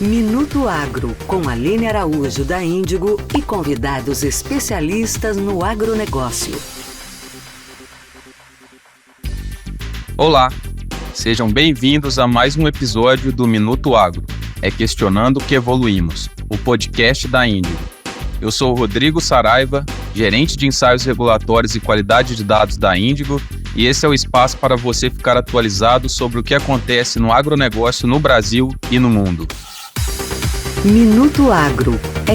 Minuto Agro, com Aline Araújo da Índigo e convidados especialistas no agronegócio. Olá, sejam bem-vindos a mais um episódio do Minuto Agro, Questionando que Evoluímos, o podcast da Índigo. Eu sou o Rodrigo Saraiva, gerente de ensaios regulatórios e qualidade de dados da Índigo, e esse é o espaço para você ficar atualizado sobre o que acontece no agronegócio no Brasil e no mundo. Minuto Agro,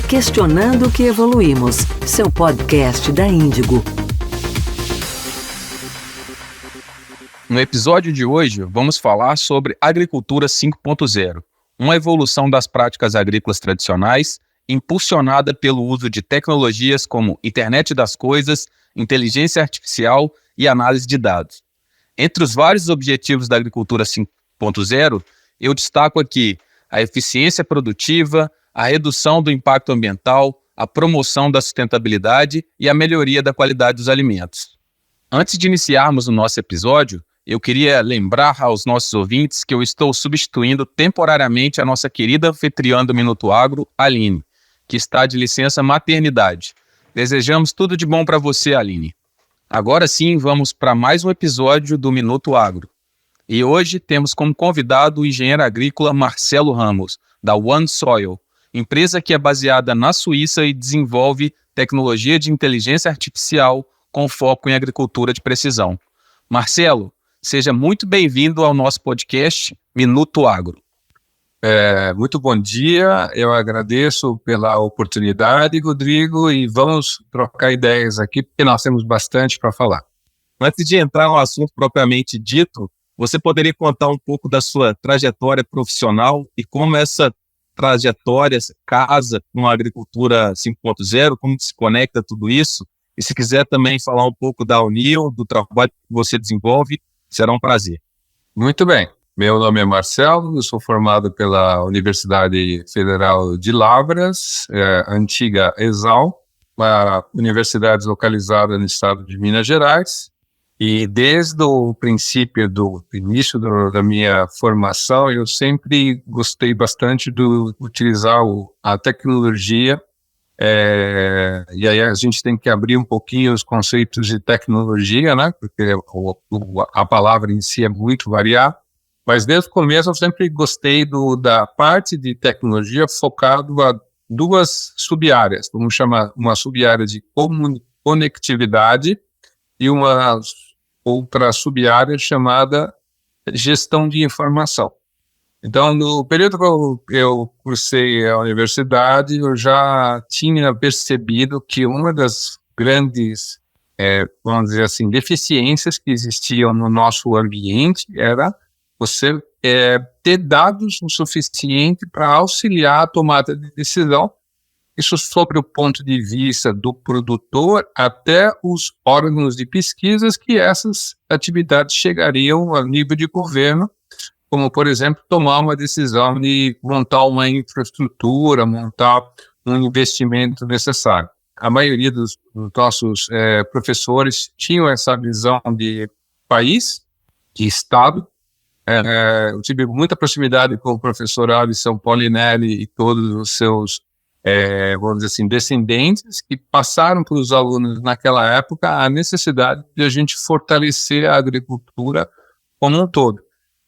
Questionando que Evoluímos, seu podcast da Índigo. No episódio de hoje, vamos falar sobre agricultura 5.0, uma evolução das práticas agrícolas tradicionais, impulsionada pelo uso de tecnologias como internet das coisas, inteligência artificial e análise de dados. Entre os vários objetivos da agricultura 5.0, eu destaco aqui a eficiência produtiva, a redução do impacto ambiental, a promoção da sustentabilidade e a melhoria da qualidade dos alimentos. Antes de iniciarmos o nosso episódio, eu queria lembrar aos nossos ouvintes que eu estou substituindo temporariamente a nossa querida anfitriã do Minuto Agro, Aline, que está de licença maternidade. Desejamos tudo de bom para você, Aline. Agora sim, vamos para mais um episódio do Minuto Agro. E hoje temos como convidado o engenheiro agrícola Marcelo Ramos, da One Soil, empresa que é baseada na Suíça e desenvolve tecnologia de inteligência artificial com foco em agricultura de precisão. Marcelo, seja muito bem-vindo ao nosso podcast Minuto Agro. Muito bom dia, eu agradeço pela oportunidade, Rodrigo, e vamos trocar ideias aqui, porque nós temos bastante para falar. Antes de entrar no assunto propriamente dito, você poderia contar um pouco da sua trajetória profissional e como essa trajetória casa com a agricultura 5.0, como se conecta tudo isso? E se quiser também falar um pouco da Unil, do trabalho que você desenvolve, será um prazer. Muito bem. Meu nome é Marcelo, eu sou formado pela Universidade Federal de Lavras, antiga ESAL, uma universidade localizada no estado de Minas Gerais. E desde o princípio, do início da minha formação, eu sempre gostei bastante de utilizar a tecnologia. E aí a gente tem que abrir um pouquinho os conceitos de tecnologia, né? Porque a palavra em si é muito variada. Mas desde o começo eu sempre gostei da parte de tecnologia focado a duas sub-áreas. Vamos chamar uma sub-área de conectividade e uma outra sub-área chamada gestão de informação. Então, no período que eu cursei a universidade, eu já tinha percebido que uma das grandes, vamos dizer assim, deficiências que existiam no nosso ambiente era você ter dados o suficiente para auxiliar a tomada de decisão, isso sobre o ponto de vista do produtor até os órgãos de pesquisas que essas atividades chegariam a nível de governo, como, por exemplo, tomar uma decisão de montar uma infraestrutura, montar um investimento necessário. A maioria dos nossos professores tinham essa visão de país, de Estado. Eu tive muita proximidade com o professor Alisson Polinelli e todos os seus vamos dizer assim, descendentes que passaram para os alunos naquela época a necessidade de a gente fortalecer a agricultura como um todo.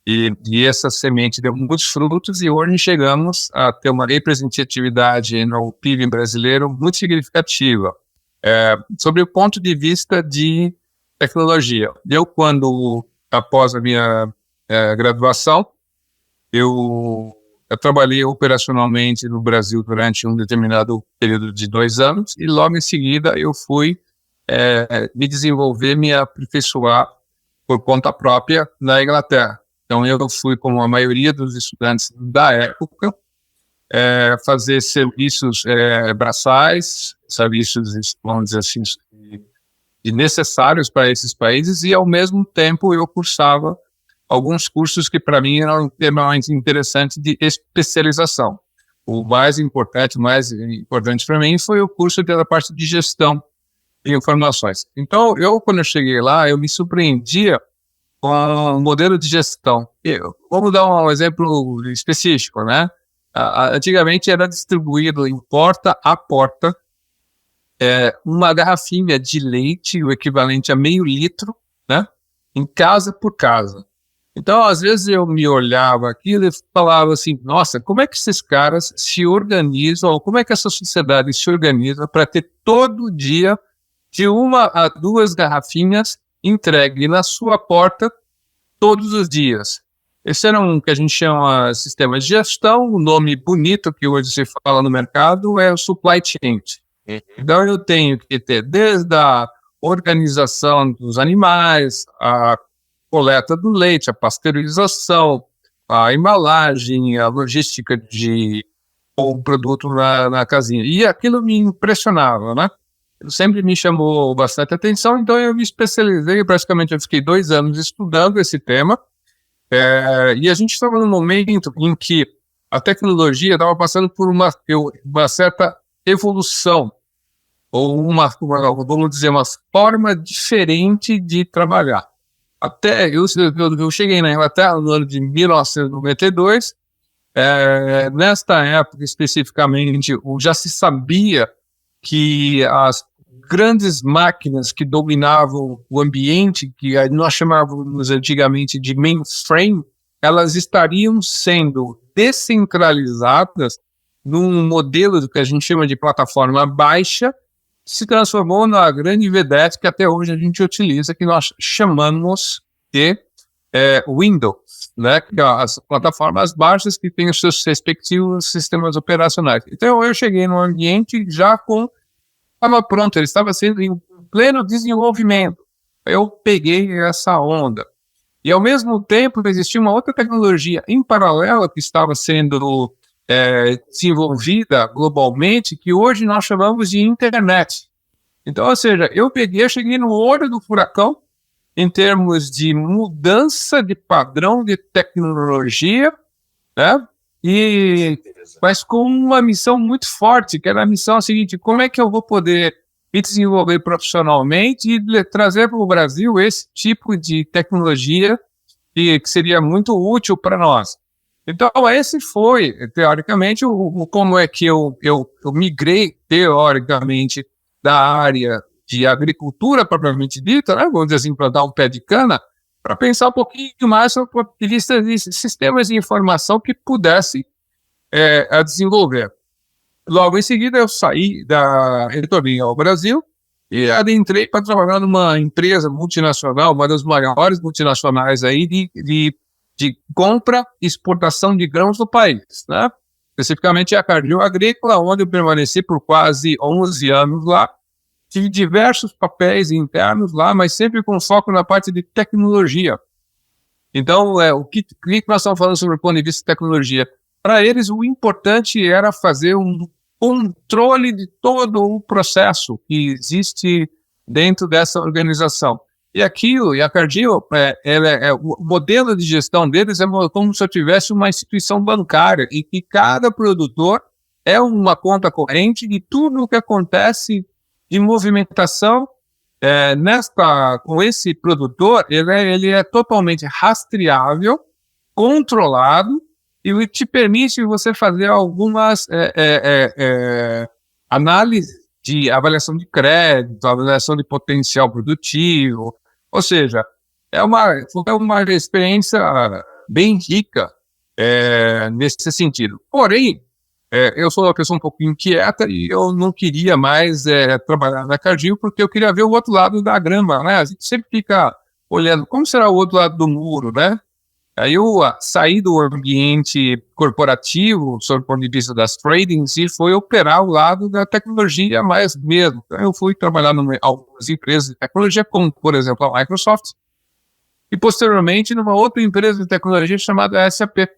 E essa semente deu muitos frutos e hoje chegamos a ter uma representatividade no PIB brasileiro muito significativa. Sobre o ponto de vista de tecnologia, após a minha graduação, eu trabalhei operacionalmente no Brasil durante um determinado período de 2 anos e logo em seguida eu fui me desenvolver, me aperfeiçoar por conta própria na Inglaterra. Então eu fui, como a maioria dos estudantes da época, fazer serviços braçais, serviços, vamos dizer assim, necessários para esses países, e ao mesmo tempo eu cursava alguns cursos que para mim eram mais interessantes de especialização. O mais importante para mim foi o curso da parte de gestão de informações. Então, quando eu cheguei lá, eu me surpreendia com o modelo de gestão. Vamos dar um exemplo específico, né? Antigamente era distribuído em porta a porta uma garrafinha de leite, o equivalente a meio litro, né, em casa por casa. Então, às vezes eu me olhava aquilo e falava assim, nossa, como é que esses caras se organizam, ou como é que essa sociedade se organiza para ter todo dia de 1 a 2 garrafinhas entregue na sua porta todos os dias. Esse era um que a gente chama sistema de gestão, o nome bonito que hoje se fala no mercado é o supply chain. Então eu tenho que ter desde a organização dos animais, a coleta do leite, a pasteurização, a embalagem, a logística de o produto na casinha. E aquilo me impressionava, né? Sempre me chamou bastante atenção, então eu me especializei, praticamente eu fiquei 2 anos estudando esse tema, e a gente estava num momento em que a tecnologia estava passando por uma certa evolução, ou vamos dizer, uma forma diferente de trabalhar. Até eu cheguei na Inglaterra no ano de 1992, nesta época especificamente, já se sabia que as grandes máquinas que dominavam o ambiente, que nós chamávamos antigamente de mainframe, elas estariam sendo descentralizadas num modelo que a gente chama de plataforma baixa, que se transformou na grande vedete que até hoje a gente utiliza, que nós chamamos de Windows, né? Que as plataformas baixas que têm os seus respectivos sistemas operacionais. Então eu cheguei num ambiente já estava pronto, ele estava sendo em pleno desenvolvimento. Eu peguei essa onda. E ao mesmo tempo existia uma outra tecnologia em paralelo que estava sendo desenvolvida globalmente, que hoje nós chamamos de internet. Então, ou seja, eu cheguei no olho do furacão em termos de mudança de padrão de tecnologia, né? Mas com uma missão muito forte, que era a missão seguinte: como é que eu vou poder me desenvolver profissionalmente e trazer para o Brasil esse tipo de tecnologia que seria muito útil para nós? Então, esse foi, teoricamente, como é que eu migrei, teoricamente, da área de agricultura propriamente dita, né? Vamos dizer assim, plantar um pé de cana, para pensar um pouquinho mais sobre o ponto de vista de sistemas de informação que pudesse a desenvolver. Logo em seguida, eu retornei ao Brasil e adentrei para trabalhar numa empresa multinacional, uma das maiores multinacionais aí de compra e exportação de grãos do país, né? Especificamente a Cargill Agrícola, onde eu permaneci por quase 11 anos lá. Tive diversos papéis internos lá, mas sempre com foco na parte de tecnologia. Então, o que nós estamos falando sobre o ponto de vista de tecnologia? Para eles, o importante era fazer um controle de todo o processo que existe dentro dessa organização. E a Cargill, o modelo de gestão deles é como se eu tivesse uma instituição bancária, em que cada produtor é uma conta corrente de tudo o que acontece de movimentação com esse produtor. Ele é totalmente rastreável, controlado, e te permite você fazer algumas análises de avaliação de crédito, avaliação de potencial produtivo. Ou seja, foi uma experiência bem rica nesse sentido. Porém, eu sou uma pessoa um pouco inquieta e eu não queria mais trabalhar na Cargill, porque eu queria ver o outro lado da grama, né? A gente sempre fica olhando como será o outro lado do muro, né? Aí eu saí do ambiente corporativo, sob o ponto de vista das tradings, e fui operar o lado da tecnologia mais mesmo. Então eu fui trabalhar em algumas empresas de tecnologia, como, por exemplo, a Microsoft, e posteriormente numa outra empresa de tecnologia chamada SAP.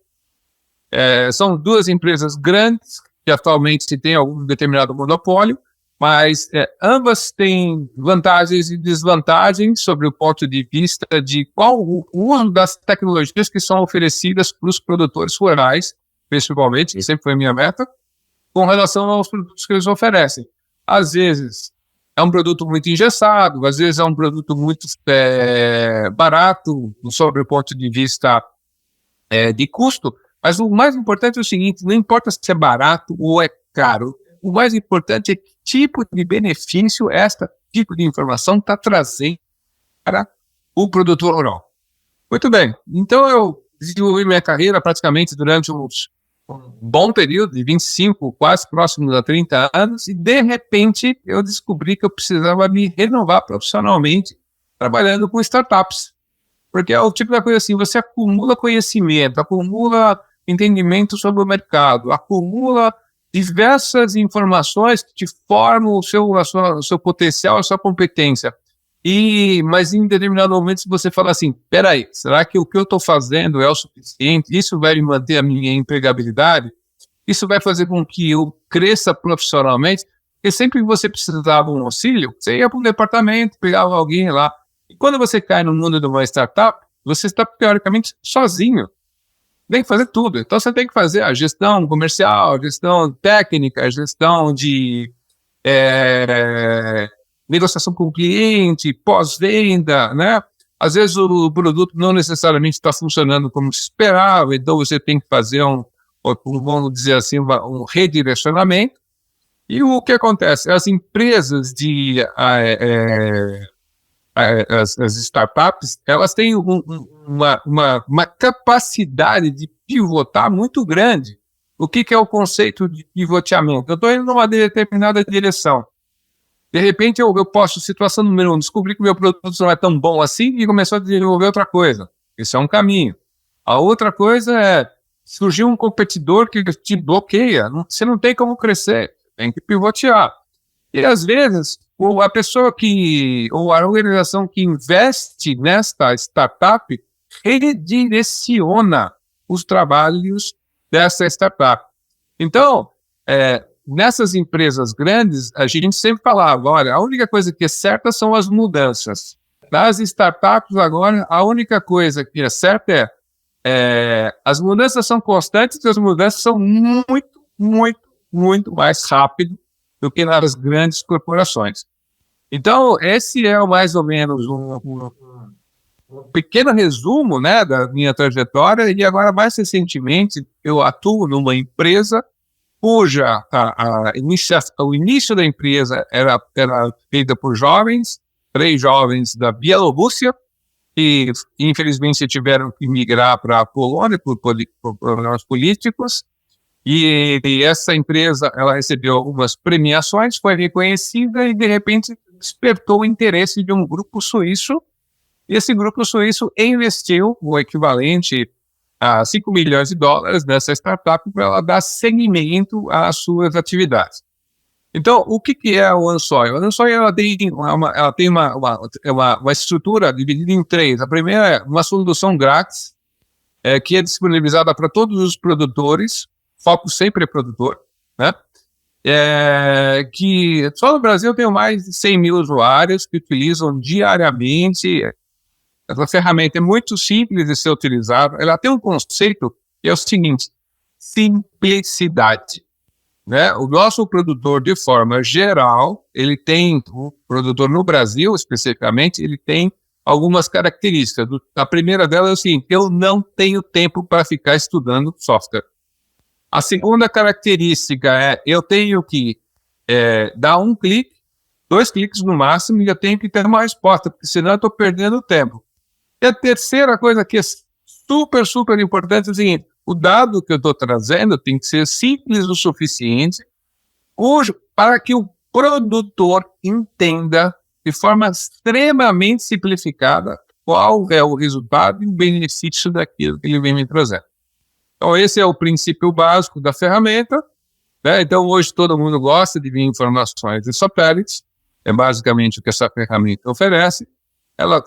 São 2 empresas grandes, que atualmente se tem algum determinado monopólio, mas ambas têm vantagens e desvantagens sobre o ponto de vista de qual o uso das tecnologias que são oferecidas para os produtores rurais, principalmente, que sempre foi a minha meta, com relação aos produtos que eles oferecem. Às vezes é um produto muito engessado, às vezes é um produto muito barato sobre o ponto de vista de custo, Mas o mais importante é o seguinte, não importa se é barato ou é caro, o mais importante é que tipo de benefício esta tipo de informação está trazendo para o produtor rural. Muito bem, então eu desenvolvi minha carreira praticamente durante um bom período, de 25, quase próximos a 30 anos, e de repente eu descobri que eu precisava me renovar profissionalmente trabalhando com startups. Porque é o tipo da coisa assim, você acumula conhecimento, acumula entendimento sobre o mercado, acumula diversas informações que te formam o seu potencial, a sua competência. Mas em determinado momento você fala assim, peraí, será que o que eu estou fazendo é o suficiente? Isso vai me manter a minha empregabilidade? Isso vai fazer com que eu cresça profissionalmente? Porque sempre que você precisava de um auxílio, você ia para um departamento, pegava alguém lá. E quando você cai no mundo de uma startup, você está teoricamente sozinho. Tem que fazer tudo. Então você tem que fazer a gestão comercial, a gestão técnica, a gestão de negociação com o cliente, pós-venda, né? Às vezes o produto não necessariamente está funcionando como se esperava, então você tem que fazer vamos dizer assim, um redirecionamento. E o que acontece? As empresas as startups, elas têm uma capacidade de pivotar muito grande. O que é o conceito de pivoteamento? Eu estou indo numa determinada direção. De repente, eu posso, situação número 1, descobrir que o meu produto não é tão bom assim e começar a desenvolver outra coisa. Esse é um caminho. A outra coisa é surgir um competidor que te bloqueia. Você não tem como crescer, tem que pivotear. E às vezes, a pessoa ou a organização que investe nesta startup redireciona os trabalhos dessa startup. Então, nessas empresas grandes, a gente sempre falava, olha, a única coisa que é certa são as mudanças. Nas startups, agora, a única coisa que é certa as mudanças são constantes e as mudanças são muito, muito, muito mais rápido do que nas grandes corporações. Então, esse é mais ou menos um pequeno resumo, né, da minha trajetória, e agora, mais recentemente, eu atuo numa empresa cuja o início da empresa era feita por jovens, 3 jovens da Bielorrússia, que infelizmente tiveram que migrar para a Polônia por problemas políticos, e essa empresa ela recebeu algumas premiações, foi reconhecida e de repente despertou o interesse de um grupo suíço, e esse grupo suíço investiu o equivalente a $5 milhões nessa startup para ela dar seguimento às suas atividades. Então, o que é a OneSoil? A OneSoil ela tem uma estrutura dividida em 3. A primeira é uma solução grátis, que é disponibilizada para todos os produtores, foco sempre é produtor, né? Que só no Brasil tem mais de 100 mil usuários que utilizam diariamente. Essa ferramenta é muito simples de ser utilizada. Ela tem um conceito que é o seguinte: simplicidade. Né? O nosso produtor, de forma geral, o produtor no Brasil, especificamente, ele tem algumas características. A primeira delas é o seguinte: eu não tenho tempo para ficar estudando software. A segunda característica é eu tenho que dar 1 clique, 2 cliques no máximo, e eu tenho que ter uma resposta, porque senão eu estou perdendo tempo. E a terceira coisa que é super, super importante é o seguinte: o dado que eu estou trazendo tem que ser simples o suficiente para que o produtor entenda de forma extremamente simplificada qual é o resultado e o benefício daquilo que ele vem me trazendo. Então, esse é o princípio básico da ferramenta, né? Então, hoje todo mundo gosta de ver informações de satélites, é basicamente o que essa ferramenta oferece.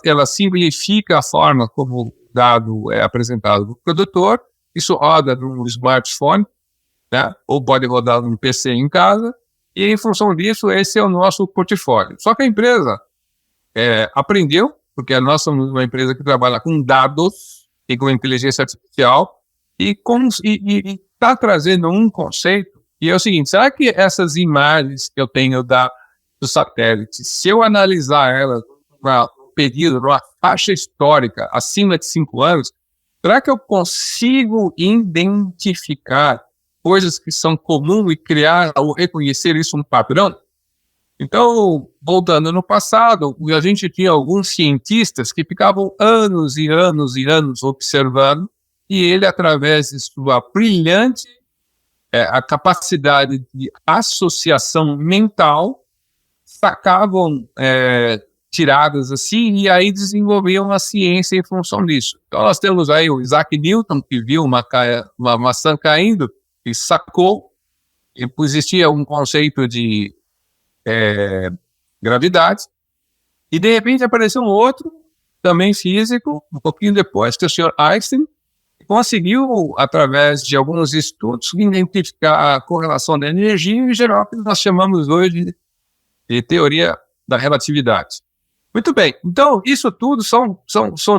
Ela simplifica a forma como o dado é apresentado para o produtor. Isso roda num smartphone, né? Ou pode rodar num PC em casa, e em função disso, esse é o nosso portfólio. Só que a empresa aprendeu, porque nós somos uma empresa que trabalha com dados e com inteligência artificial, e está trazendo um conceito, e é o seguinte: será que essas imagens que eu tenho do satélite, se eu analisar elas num período, numa faixa histórica acima de 5 anos, será que eu consigo identificar coisas que são comuns e criar ou reconhecer isso um padrão? Então, voltando no passado, a gente tinha alguns cientistas que ficavam anos e anos e anos observando, e ele, através de sua brilhante a capacidade de associação mental, sacavam tiradas assim, e aí desenvolviam a ciência em função disso. Então nós temos aí o Isaac Newton, que viu uma maçã caindo, e sacou, e existia um conceito de gravidade, e de repente apareceu um outro, também físico, um pouquinho depois, que é o Sr. Einstein, conseguiu, através de alguns estudos, identificar a correlação da energia em geral, que nós chamamos hoje de teoria da relatividade. Muito bem, então isso tudo são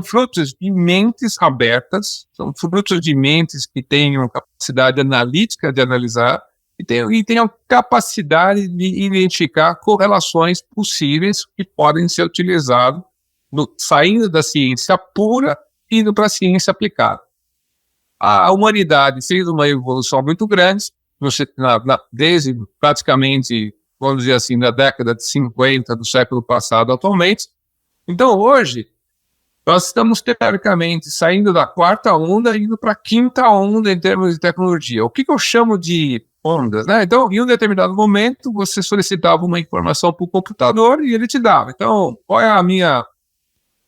frutos de mentes abertas, são frutos de mentes que têm uma capacidade analítica de analisar e têm a capacidade de identificar correlações possíveis que podem ser utilizadas saindo da ciência pura e indo para a ciência aplicada. A humanidade fez uma evolução muito grande, desde praticamente, vamos dizer assim, na década de 50 do século passado atualmente. Então, hoje, nós estamos, teoricamente, saindo da quarta onda e indo para a quinta onda em termos de tecnologia. O que eu chamo de ondas, né? Então, em um determinado momento, você solicitava uma informação para o computador e ele te dava. Então, qual é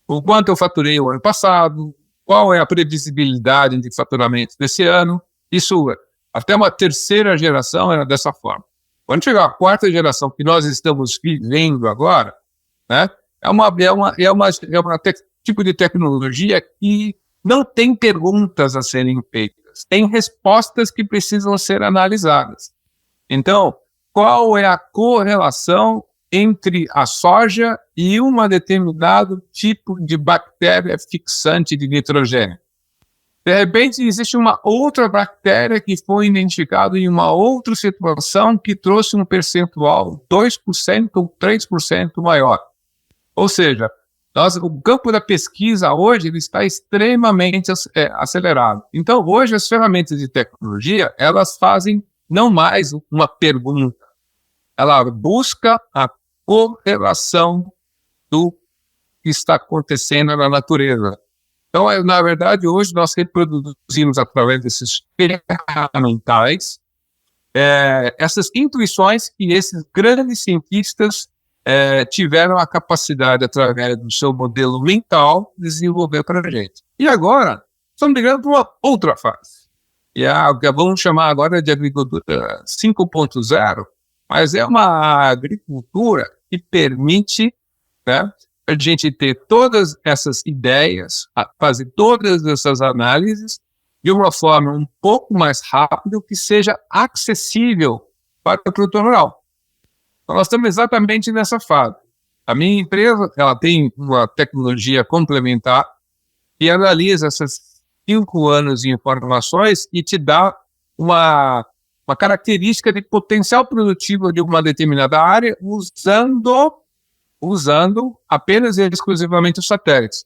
o quanto eu faturei o ano passado, qual é a previsibilidade de faturamento desse ano. Isso, até uma terceira geração era dessa forma. Quando chegar a quarta geração que nós estamos vivendo agora, né, é uma tipo de tecnologia que não tem perguntas a serem feitas, tem respostas que precisam ser analisadas. Então, qual é a correlação entre a soja e um determinado tipo de bactéria fixante de nitrogênio? De repente, existe uma outra bactéria que foi identificada em uma outra situação que trouxe um percentual 2% ou 3% maior. Ou seja, o campo da pesquisa hoje ele está extremamente acelerado. Então, hoje, as ferramentas de tecnologia, elas fazem não mais uma pergunta. Ela busca a correlação do que está acontecendo na natureza. Então, na verdade, hoje nós reproduzimos através desses ferramentais essas intuições que esses grandes cientistas tiveram a capacidade, através do seu modelo mental, de desenvolver para a gente. E agora, estamos migrando para uma outra fase. E vamos chamar agora de agricultura 5.0, mas é uma agricultura que permite, né, a gente ter todas essas ideias, fazer todas essas análises de uma forma um pouco mais rápida, que seja acessível para o produtor rural. Então, nós estamos exatamente nessa fase. A minha empresa ela tem uma tecnologia complementar que analisa esses 5 anos de informações e te dá uma característica de potencial produtivo de uma determinada área usando apenas e exclusivamente os satélites.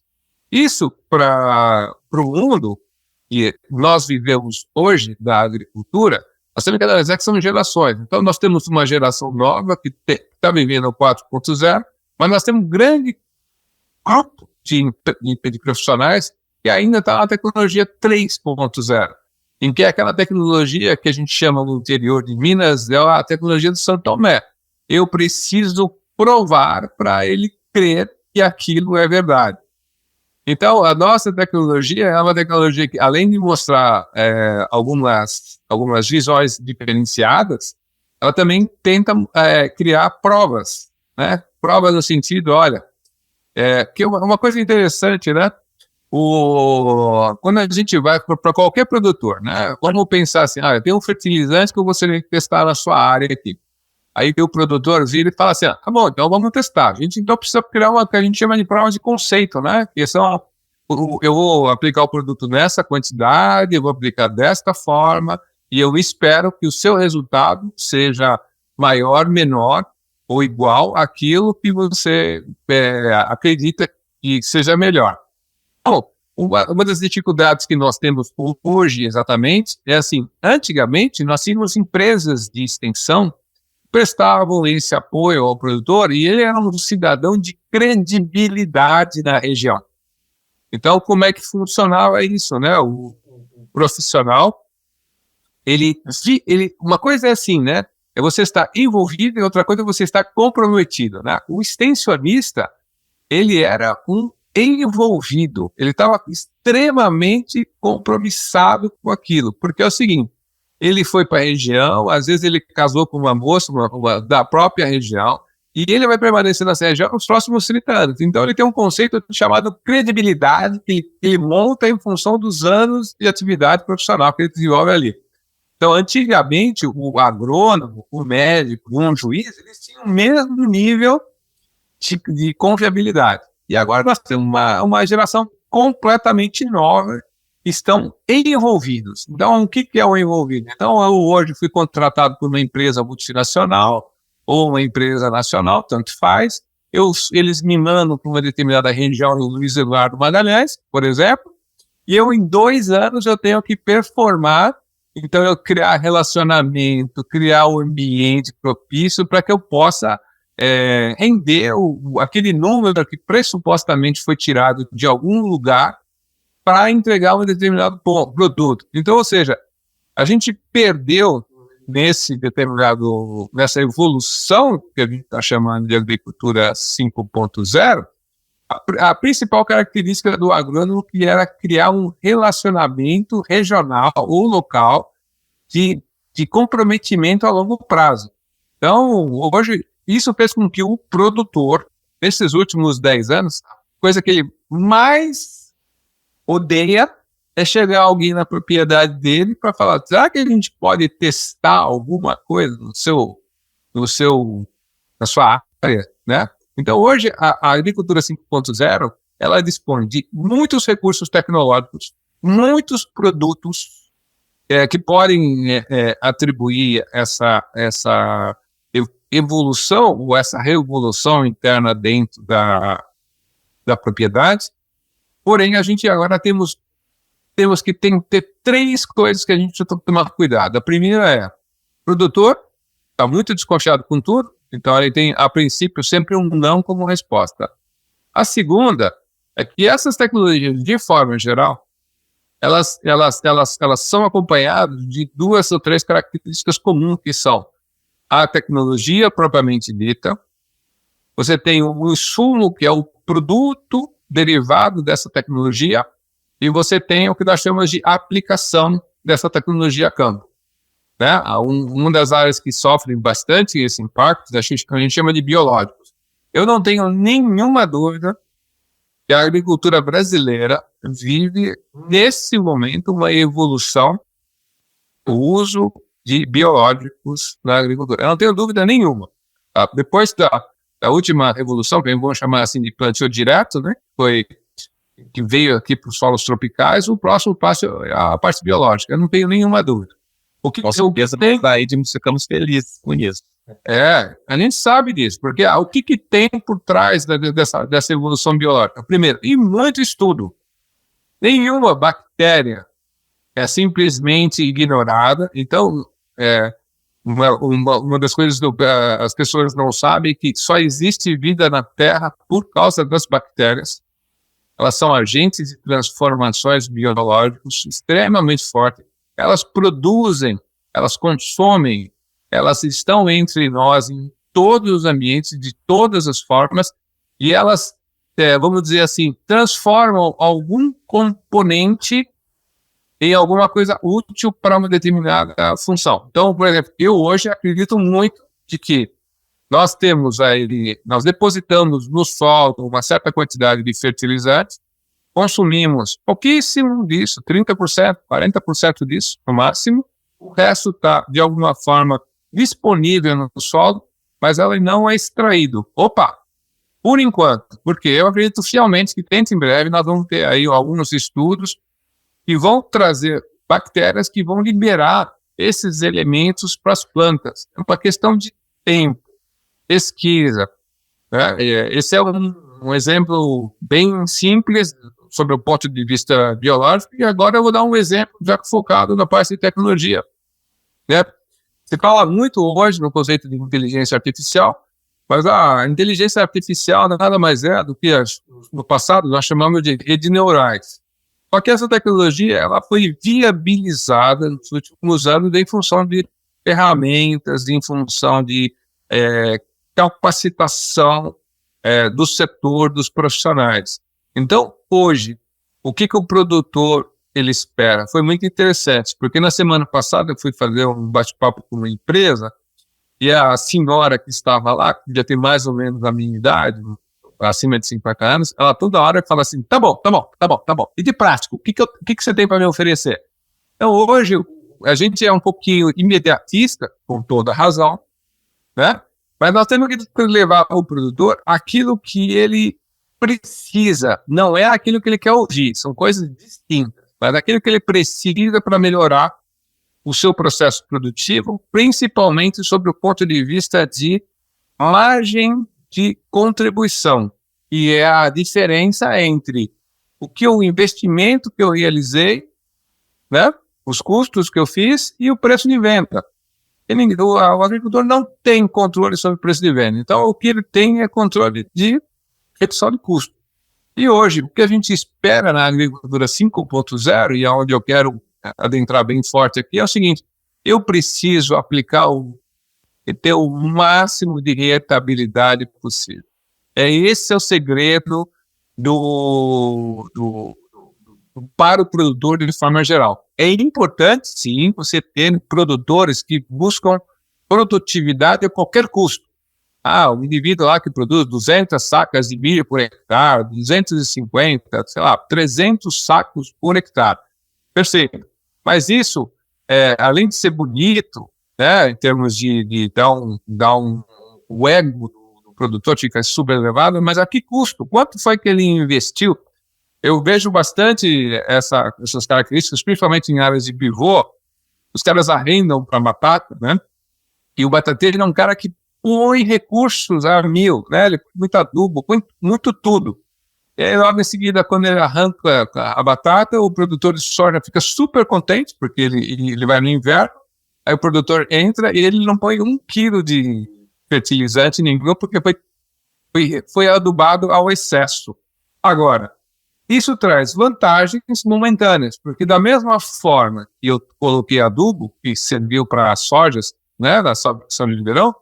Isso para o mundo que nós vivemos hoje da agricultura, nós temos que analisar que são gerações. Então, nós temos uma geração nova que está vivendo o 4.0, mas nós temos um grande grupo de profissionais que ainda está na tecnologia 3.0, em que é aquela tecnologia que a gente chama no interior de Minas, é a tecnologia do São Tomé. Eu preciso provar para ele crer que aquilo é verdade. Então, a nossa tecnologia é uma tecnologia que, além de mostrar algumas visões diferenciadas, ela também tenta criar provas, né? Provas no sentido, olha, que uma coisa interessante, né? Quando a gente vai para qualquer produtor, né? Vamos pensar assim, tem um fertilizante que eu gostaria de testar na sua área aqui. Aí o produtor vira e fala assim, tá bom, então vamos testar. A gente então precisa criar uma que a gente chama de prova de conceito, né? Que são, eu vou aplicar o produto nessa quantidade, eu vou aplicar desta forma, e eu espero que o seu resultado seja maior, menor ou igual àquilo que você acredita que seja melhor. Bom, Uma das dificuldades que nós temos hoje, exatamente, é assim, antigamente nós tínhamos empresas de extensão que prestavam esse apoio ao produtor e ele era um cidadão de credibilidade na região. Então, como é que funcionava isso, né? O profissional, uma coisa é assim, né? É você estar envolvido e outra coisa é você estar comprometido, né? O extensionista, ele era um envolvido, ele estava extremamente compromissado com aquilo, porque é o seguinte, ele foi para a região, às vezes ele casou com uma moça da própria região, e ele vai permanecer nessa região nos próximos 30 anos. Então ele tem um conceito chamado credibilidade, que ele monta em função dos anos de atividade profissional que ele desenvolve ali. Então, antigamente, o agrônomo, o médico, um juiz, eles tinham o mesmo nível de confiabilidade. E agora nós temos uma geração completamente nova, estão envolvidos. Então, o que é o envolvido? Então, eu hoje fui contratado por uma empresa multinacional ou uma empresa nacional, tanto faz. Eles me mandam para uma determinada região no Luiz Eduardo Magalhães, por exemplo, e em 2 anos eu tenho que performar. Então, eu criar relacionamento, criar um ambiente propício para que eu possa render aquele número que pressupostamente foi tirado de algum lugar para entregar um determinado produto. Então, ou seja, a gente perdeu nessa evolução que a gente está chamando de agricultura 5.0, a principal característica do agrônomo que era criar um relacionamento regional ou local de comprometimento a longo prazo. Então, hoje, isso fez com que o produtor, nesses últimos 10 anos, a coisa que ele mais odeia é chegar alguém na propriedade dele para falar, será que a gente pode testar alguma coisa na sua área, né? Então, hoje, a agricultura 5.0, ela dispõe de muitos recursos tecnológicos, muitos produtos que podem atribuir essa evolução ou essa revolução interna dentro da propriedade. Porém, a gente agora temos que ter 3 coisas que a gente precisa tomar cuidado. A primeira é, o produtor está muito desconfiado com tudo, então ele tem, a princípio, sempre um não como resposta. A segunda é que essas tecnologias, de forma geral, elas são acompanhadas de 2 ou 3 características comuns, que são a tecnologia propriamente dita, você tem o insumo, que é o produto derivado dessa tecnologia, e você tem o que nós chamamos de aplicação dessa tecnologia a campo. Né? Uma das áreas que sofrem bastante esse impacto, a gente chama de biológicos. Eu não tenho nenhuma dúvida que a agricultura brasileira vive, nesse momento, uma evolução do uso de biológicos na agricultura. Eu não tenho dúvida nenhuma. Depois da última revolução, que vamos chamar assim de plantio direto, né, que veio aqui para os solos tropicais, o próximo passo é a parte biológica. Eu não tenho nenhuma dúvida. Com certeza, daí ficamos felizes com isso. A gente sabe disso, porque o que tem por trás dessa evolução biológica? Primeiro, e muito estudo. Nenhuma bactéria é simplesmente ignorada. Então, uma das coisas que as pessoas não sabem é que só existe vida na Terra por causa das bactérias. Elas são agentes de transformações biológicos extremamente fortes. Elas produzem, elas consomem, elas estão entre nós em todos os ambientes, de todas as formas, e elas, vamos dizer assim, transformam algum componente em alguma coisa útil para uma determinada função. Então, por exemplo, eu hoje acredito muito de que nós depositamos no solo uma certa quantidade de fertilizantes, consumimos pouquíssimo disso, 30%, 40% disso no máximo, o resto está, de alguma forma, disponível no solo, mas ela não é extraído. Por enquanto, porque eu acredito fielmente que dentro em breve nós vamos ter aí alguns estudos que vão trazer bactérias que vão liberar esses elementos para as plantas. É uma questão de tempo, pesquisa. Né? Esse é um exemplo bem simples sobre o ponto de vista biológico, e agora eu vou dar um exemplo já focado na parte de tecnologia, né? Se fala muito hoje no conceito de inteligência artificial, mas a inteligência artificial nada mais é do que no passado nós chamamos de redes neurais. Só que essa tecnologia ela foi viabilizada nos últimos anos em função de ferramentas, em função de capacitação do setor, dos profissionais. Então, hoje, o que o produtor ele espera? Foi muito interessante, porque na semana passada eu fui fazer um bate-papo com uma empresa e a senhora que estava lá, que já tem mais ou menos a minha idade, acima de 50 anos, ela toda hora fala assim, tá bom. E de prático, o que você tem para me oferecer? Então, hoje, a gente é um pouquinho imediatista, com toda razão, né? Mas nós temos que levar ao produtor aquilo que ele precisa, não é aquilo que ele quer ouvir, são coisas distintas, mas aquilo que ele precisa para melhorar o seu processo produtivo, principalmente sob o ponto de vista de margem de contribuição, que é a diferença entre o investimento que eu realizei, né, os custos que eu fiz e o preço de venda. O agricultor não tem controle sobre o preço de venda, então o que ele tem é controle de redução de custo. E hoje, o que a gente espera na agricultura 5.0, e é onde eu quero adentrar bem forte aqui, é o seguinte, eu preciso aplicar e ter o máximo de rentabilidade possível. Esse é o segredo para o produtor de forma geral. É importante, sim, você ter produtores que buscam produtividade a qualquer custo. O indivíduo lá que produz 200 sacas de milho por hectare, 250, 300 sacos por hectare. Perfeito. Mas isso, além de ser bonito, né, em termos de o ego do produtor fica super elevado, mas a que custo? Quanto foi que ele investiu? Eu vejo bastante essas características, principalmente em áreas de pivô. Os caras arrendam para batata, né? E o batateiro é um cara que põe recursos a mil, né? Ele põe muito adubo, põe muito tudo. E aí, logo em seguida, quando ele arranca a batata, o produtor de soja fica super contente, porque ele vai no inverno, aí o produtor entra e ele não põe 1 quilo de fertilizante nenhum, porque foi adubado ao excesso. Agora, isso traz vantagens momentâneas, porque da mesma forma que eu coloquei adubo, que serviu para sojas, né, da soja de verão,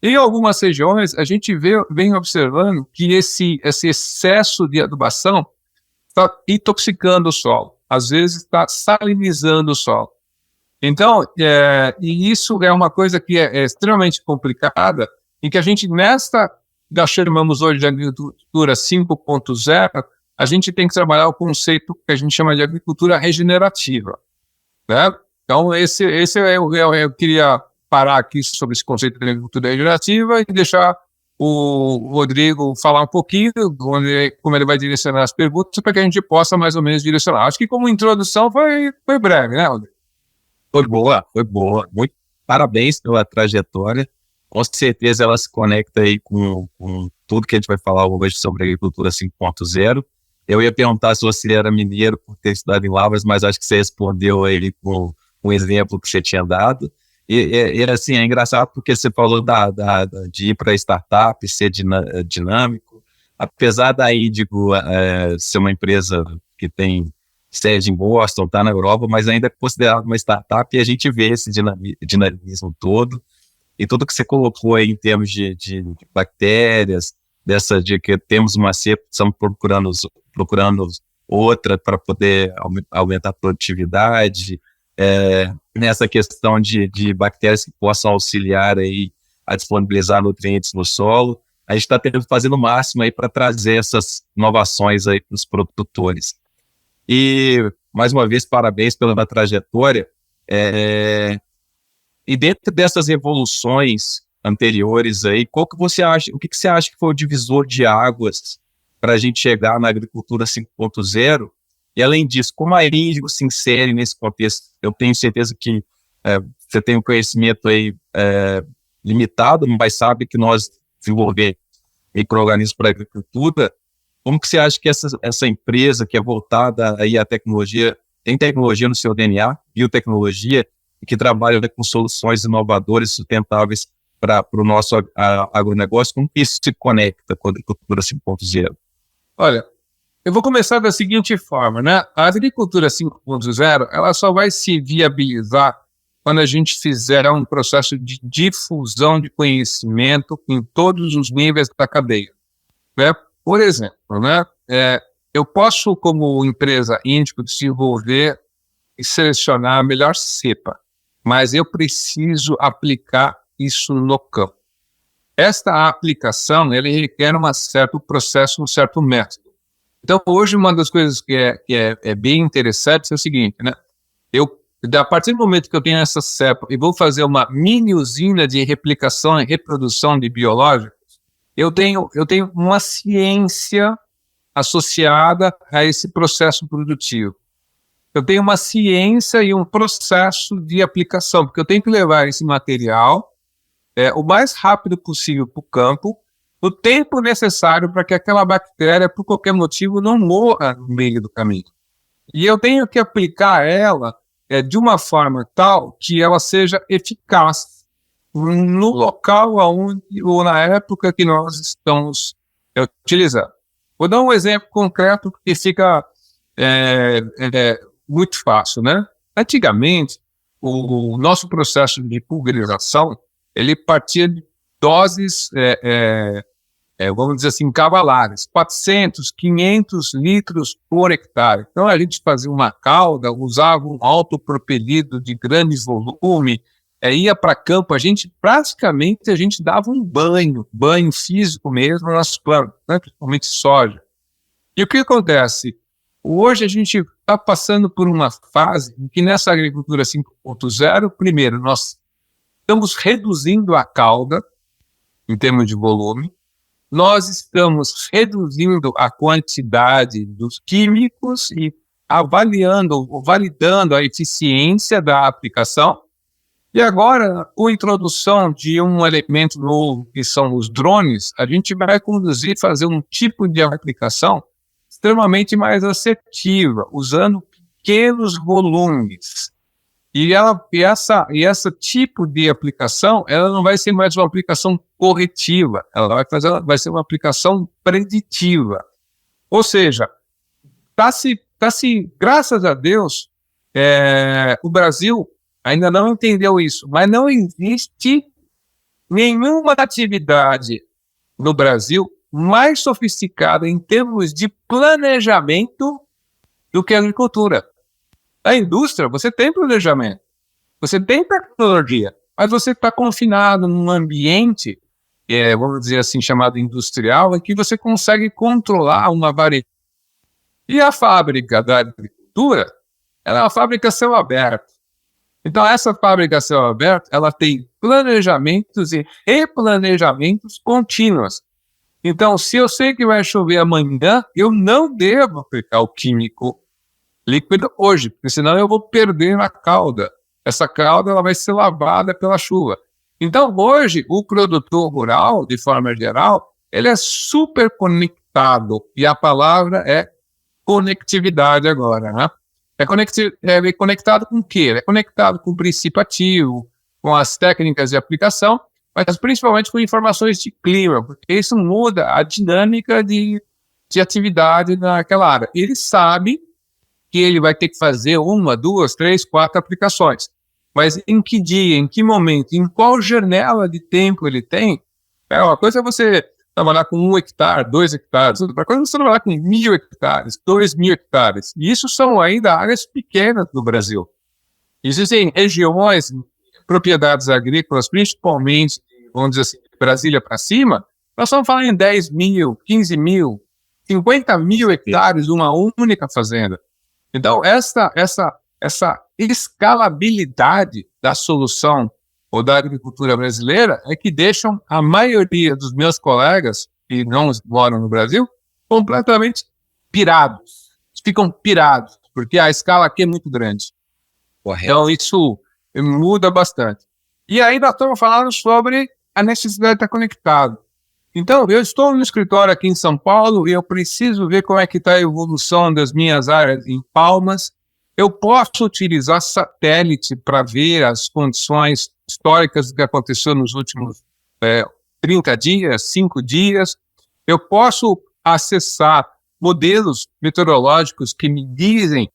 em algumas regiões a gente vem observando que esse excesso de adubação está intoxicando o solo, às vezes está salinizando o solo. Então, e isso é uma coisa que é extremamente complicada, em que a gente nós chamamos hoje de agricultura 5.0, a gente tem que trabalhar o conceito que a gente chama de agricultura regenerativa, né? Então, eu queria parar aqui sobre esse conceito de agricultura regenerativa e deixar o Rodrigo falar um pouquinho como ele vai direcionar as perguntas para que a gente possa mais ou menos direcionar. Acho que como introdução foi breve, né, Rodrigo? Foi boa. Muito parabéns pela trajetória. Com certeza ela se conecta aí com tudo que a gente vai falar hoje sobre agricultura 5.0. Eu ia perguntar se você era mineiro por ter estudado em Lavras, mas acho que você respondeu aí com um exemplo que você tinha dado. E assim, é engraçado porque você falou de ir para startup, ser dinâmico. Apesar da Índigo ser uma empresa que tem sede em Boston, está na Europa, mas ainda é considerada uma startup, e a gente vê esse dinamismo todo. E tudo que você colocou aí em termos de bactérias, de que temos uma cepa, estamos procurando outra para poder aumentar a produtividade, nessa questão de bactérias que possam auxiliar aí a disponibilizar nutrientes no solo. A gente está fazendo o máximo aí para trazer essas inovações aí para os produtores. E, mais uma vez, parabéns pela trajetória. E dentro dessas evoluções anteriores aí, o que você acha que foi o divisor de águas para a gente chegar na agricultura 5.0? E além disso, como a Índigo se insere nesse contexto? Eu tenho certeza que você tem um conhecimento aí limitado, mas sabe que nós desenvolvemos micro-organismos para a agricultura, Como que você acha que essa empresa que é voltada aí à tecnologia, tem tecnologia no seu DNA, biotecnologia, e que trabalha com soluções inovadoras e sustentáveis para o nosso agronegócio, como que isso se conecta com a agricultura 5.0? Olha, eu vou começar da seguinte forma, né? A agricultura 5.0, ela só vai se viabilizar quando a gente fizer um processo de difusão de conhecimento em todos os níveis da cadeia, né? Por exemplo, né? Eu posso, como empresa Índigo, desenvolver e selecionar a melhor cepa, mas eu preciso aplicar isso no campo. Esta aplicação, ele requer um certo processo, um certo método. Então, hoje, uma das coisas que é bem interessante é o seguinte, né? A partir do momento que eu tenho essa cepa e vou fazer uma mini usina de replicação e reprodução de biológicos, eu tenho uma ciência associada a esse processo produtivo. Eu tenho uma ciência e um processo de aplicação, porque eu tenho que levar esse material o mais rápido possível para o campo, o tempo necessário para que aquela bactéria, por qualquer motivo, não morra no meio do caminho. E eu tenho que aplicar ela de uma forma tal que ela seja eficaz no local aonde, ou na época que nós estamos utilizando. Vou dar um exemplo concreto que fica muito fácil, né? Antigamente, o nosso processo de pulverização, ele partia de doses, vamos dizer assim, cavalares, 400, 500 litros por hectare. Então, a gente fazia uma calda, usava um autopropelido de grande volume, ia para campo, a gente dava um banho físico mesmo nas plantas, né, principalmente soja. E o que acontece? Hoje a gente está passando por uma fase em que nessa agricultura 5.0, primeiro, nós estamos reduzindo a calda em termos de volume, nós estamos reduzindo a quantidade dos químicos e validando a eficiência da aplicação. E agora, com a introdução de um elemento novo, que são os drones, a gente vai fazer um tipo de aplicação extremamente mais assertiva, usando pequenos volumes. E essa tipo de aplicação, ela não vai ser mais uma aplicação corretiva, ela vai ser uma aplicação preditiva. Ou seja, graças a Deus, o Brasil ainda não entendeu isso, mas não existe nenhuma atividade no Brasil mais sofisticada em termos de planejamento do que a agricultura. A indústria, você tem planejamento, você tem tecnologia, mas você está confinado num ambiente, vamos dizer assim, chamado industrial, em que você consegue controlar uma variedade. E a fábrica da agricultura, ela é uma fábrica a céu aberto. Então, essa fábrica a céu aberto, ela tem planejamentos e replanejamentos contínuos. Então, se eu sei que vai chover amanhã, eu não devo aplicar o químico líquido hoje, porque senão eu vou perder a calda. Essa calda ela vai ser lavada pela chuva. Então, hoje, o produtor rural, de forma geral, ele é super conectado. E a palavra é conectividade agora, né? É conectado com o quê? É conectado com o princípio ativo, com as técnicas de aplicação, mas principalmente com informações de clima, porque isso muda a dinâmica de atividade naquela área. Ele sabe que ele vai ter que fazer 1, 2, 3, 4 aplicações. Mas em que dia, em que momento, em qual janela de tempo ele tem? Uma coisa é você trabalhar com 1 hectare, 2 hectares, outra coisa é você trabalhar com 1.000 hectares, 2.000 hectares. E isso são ainda áreas pequenas do Brasil. Existem regiões, propriedades agrícolas, principalmente, vamos dizer assim, de Brasília para cima, nós estamos falando em 10 mil, 15 mil, 50 mil hectares, uma única fazenda. Então, essa escalabilidade da solução ou da agricultura brasileira é que deixam a maioria dos meus colegas que não moram no Brasil completamente pirados. Ficam pirados, porque a escala aqui é muito grande. Correto. Então, isso muda bastante. E aí nós estamos falando sobre a necessidade de estar conectado. Então, eu estou no escritório aqui em São Paulo e eu preciso ver como é que está a evolução das minhas áreas em Palmas. Eu posso utilizar satélite para ver as condições históricas do que aconteceu nos últimos 30 dias, 5 dias. Eu posso acessar modelos meteorológicos que me dizem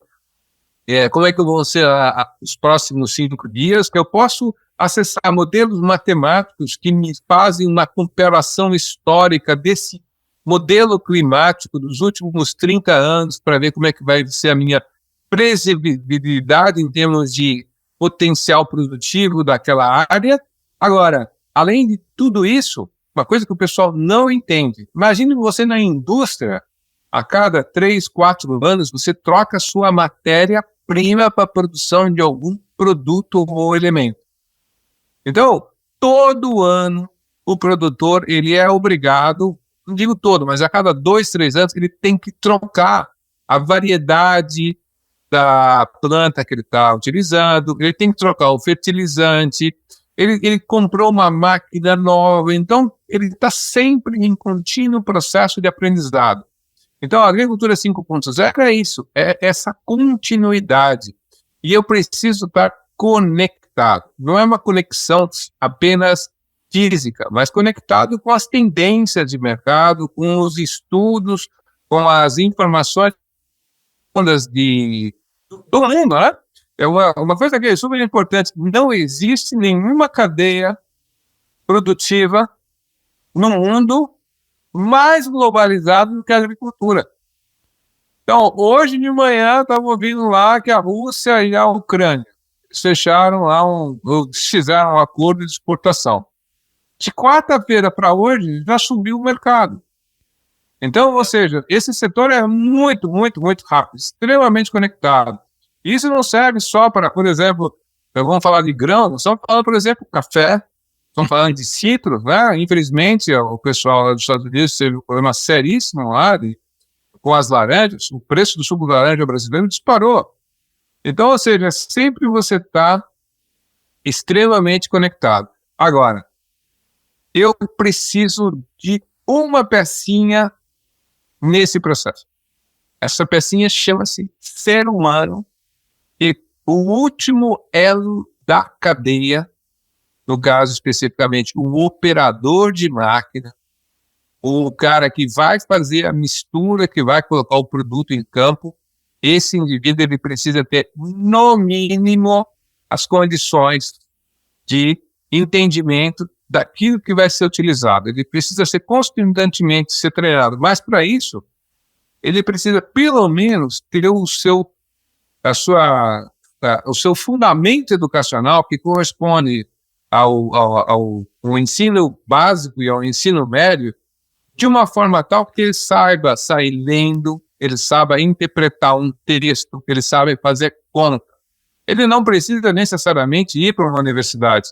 como é que vão ser os próximos 5 dias. Eu posso acessar modelos matemáticos que me fazem uma comparação histórica desse modelo climático dos últimos 30 anos para ver como é que vai ser a minha previsibilidade em termos de potencial produtivo daquela área. Agora, além de tudo isso, uma coisa que o pessoal não entende, imagine você na indústria, a cada 3, 4 anos, você troca a sua matéria-prima para a produção de algum produto ou elemento. Então, todo ano, o produtor ele é obrigado, não digo todo, mas a cada 2, 3 anos, ele tem que trocar a variedade da planta que ele está utilizando, ele tem que trocar o fertilizante, ele comprou uma máquina nova, então ele está sempre em contínuo processo de aprendizado. Então, a agricultura 5.0 é isso, é essa continuidade. E eu preciso estar conectado. Não é uma conexão apenas física, mas conectado com as tendências de mercado, com os estudos, com as informações do mundo, né? É uma coisa que é super importante. Não existe nenhuma cadeia produtiva no mundo mais globalizada do que a agricultura. Então, hoje de manhã, estava ouvindo lá que a Rússia e a Ucrânia fecharam lá fizeram um acordo de exportação. De quarta-feira para hoje, já subiu o mercado. Então, ou seja, esse setor é muito, muito, muito rápido, extremamente conectado. Isso não serve só para, por exemplo, vamos falar de grão, estamos falando, por exemplo, café, estamos falando de citros, né? Infelizmente, o pessoal lá dos Estados Unidos teve um problema seríssimo lá com as laranjas, o preço do suco de laranja brasileiro disparou. Então, ou seja, sempre você está extremamente conectado. Agora, eu preciso de uma pecinha nesse processo. Essa pecinha chama-se ser humano e o último elo da cadeia, no caso especificamente o operador de máquina, o cara que vai fazer a mistura, que vai colocar o produto em campo, esse indivíduo ele precisa ter, no mínimo, as condições de entendimento daquilo que vai ser utilizado. Ele precisa ser constantemente ser treinado, mas para isso, ele precisa pelo menos ter o seu fundamento educacional que corresponde ao ensino básico e ao ensino médio de uma forma tal que ele saiba sair lendo, ele saiba interpretar um texto, ele saiba fazer conta. Ele não precisa necessariamente ir para uma universidade.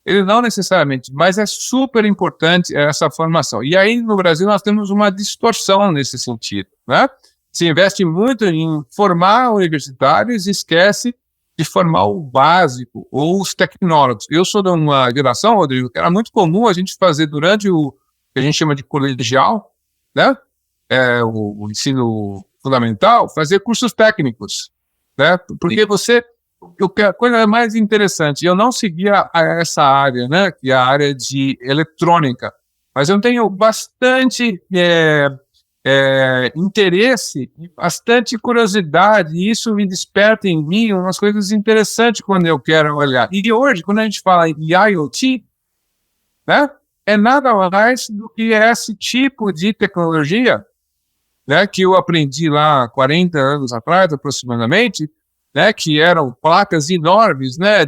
Ele não necessariamente, mas é super importante essa formação. E aí, no Brasil, nós temos uma distorção nesse sentido, né? Se investe muito em formar universitários e esquece de formar o básico ou os tecnólogos. Eu sou de uma geração, Rodrigo, que era muito comum a gente fazer durante o que a gente chama de colegial, né? O ensino fundamental, fazer cursos técnicos, né? Porque a coisa mais interessante, eu não seguia essa área, né? Que é a área de eletrônica, mas eu tenho bastante interesse e bastante curiosidade, e isso me desperta em mim umas coisas interessantes quando eu quero olhar. E hoje, quando a gente fala em IoT, né? É nada mais do que esse tipo de tecnologia, né, que eu aprendi lá 40 anos atrás, aproximadamente, né, que eram placas enormes, né,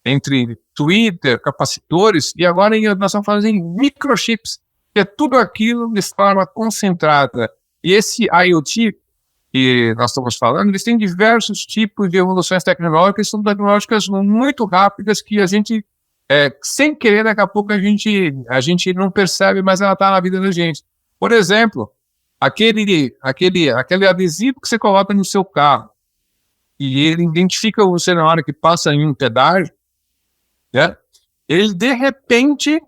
entre Twitter, capacitores, e agora nós estamos falando em microchips, que é tudo aquilo de forma concentrada. E esse IoT que nós estamos falando, eles têm diversos tipos de evoluções tecnológicas, são tecnológicas muito rápidas que a gente sem querer, daqui a pouco a gente não percebe, mas ela está na vida da gente. Por exemplo, aquele adesivo que você coloca no seu carro e ele identifica você na hora que passa em um pedágio, né? Ele, de repente,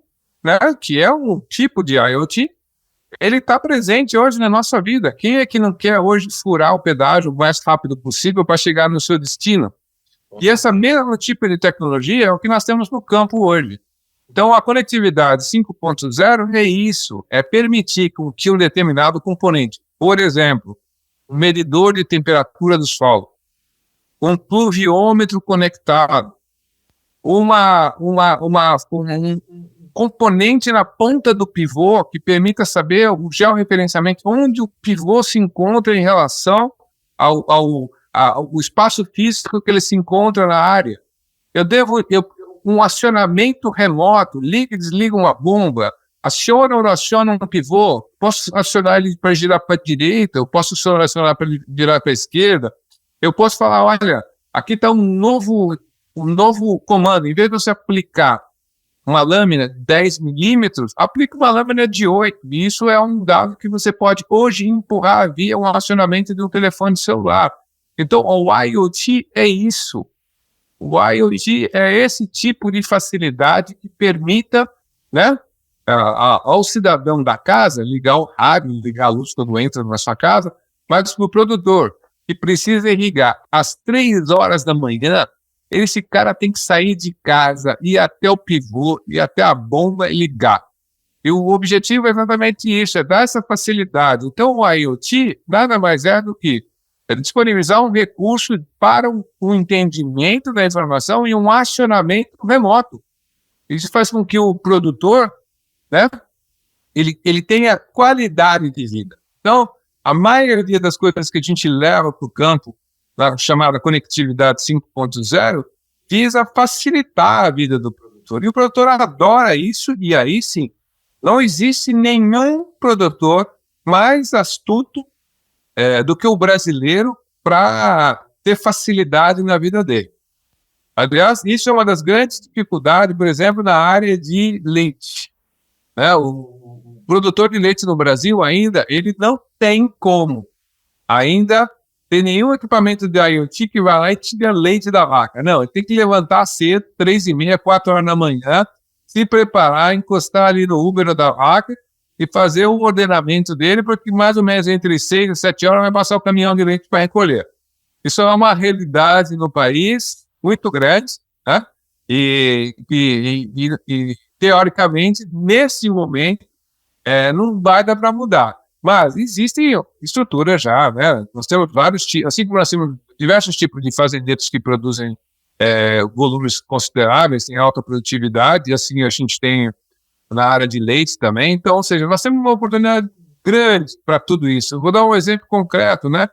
né, que é um tipo de IoT, ele está presente hoje na nossa vida. Quem é que não quer hoje furar o pedágio o mais rápido possível para chegar no seu destino? E esse mesmo tipo de tecnologia é o que nós temos no campo hoje. Então, a conectividade 5.0 é isso, é permitir que um determinado componente, por exemplo, um medidor de temperatura do solo, um pluviômetro conectado, um componente na ponta do pivô que permita saber o georreferenciamento, onde o pivô se encontra em relação ao espaço físico que ele se encontra na área. Um acionamento remoto, liga e desliga uma bomba, aciona ou não aciona um pivô, posso acionar ele para girar para a direita, eu posso acionar para girar para a esquerda, eu posso falar, olha, aqui está um novo comando, em vez de você aplicar uma lâmina de 10 milímetros, aplica uma lâmina de 8, e isso é um dado que você pode hoje empurrar via um acionamento de um telefone celular. Então, o IoT é isso. O IoT é esse tipo de facilidade que permita, né, ao cidadão da casa ligar o rádio, ligar a luz quando entra na sua casa, mas para o produtor que precisa irrigar às 3 horas da manhã, esse cara tem que sair de casa, ir até o pivô, ir até a bomba e ligar. E o objetivo é exatamente isso, é dar essa facilidade. Então, o IoT nada mais é do que disponibilizar um recurso para o entendimento da informação e um acionamento remoto. Isso faz com que o produtor, né, ele tenha qualidade de vida. Então, a maioria das coisas que a gente leva para o campo, na chamada conectividade 5.0, visa facilitar a vida do produtor. E o produtor adora isso, e aí sim, não existe nenhum produtor mais astuto do que o brasileiro para ter facilidade na vida dele. Aliás, isso é uma das grandes dificuldades, por exemplo, na área de leite. O produtor de leite no Brasil ainda, ele não tem como ainda ter nenhum equipamento de IoT que vai lá e tira leite da vaca. Não, ele tem que levantar cedo, 3h30, 4 horas da manhã, se preparar, encostar ali no úbero da vaca e fazer o ordenamento dele, porque mais ou menos entre 6 e 7 horas vai passar o caminhão de leite para recolher. Isso é uma realidade no país muito grande, né? E teoricamente, nesse momento, não vai dar para mudar. Mas existem estruturas já, né? Nós temos vários tipos, assim como nós temos diversos tipos de fazendeiros que produzem volumes consideráveis, em alta produtividade, e assim a gente tem na área de leite também. Então, ou seja, nós temos uma oportunidade grande para tudo isso. Eu vou dar um exemplo concreto, né?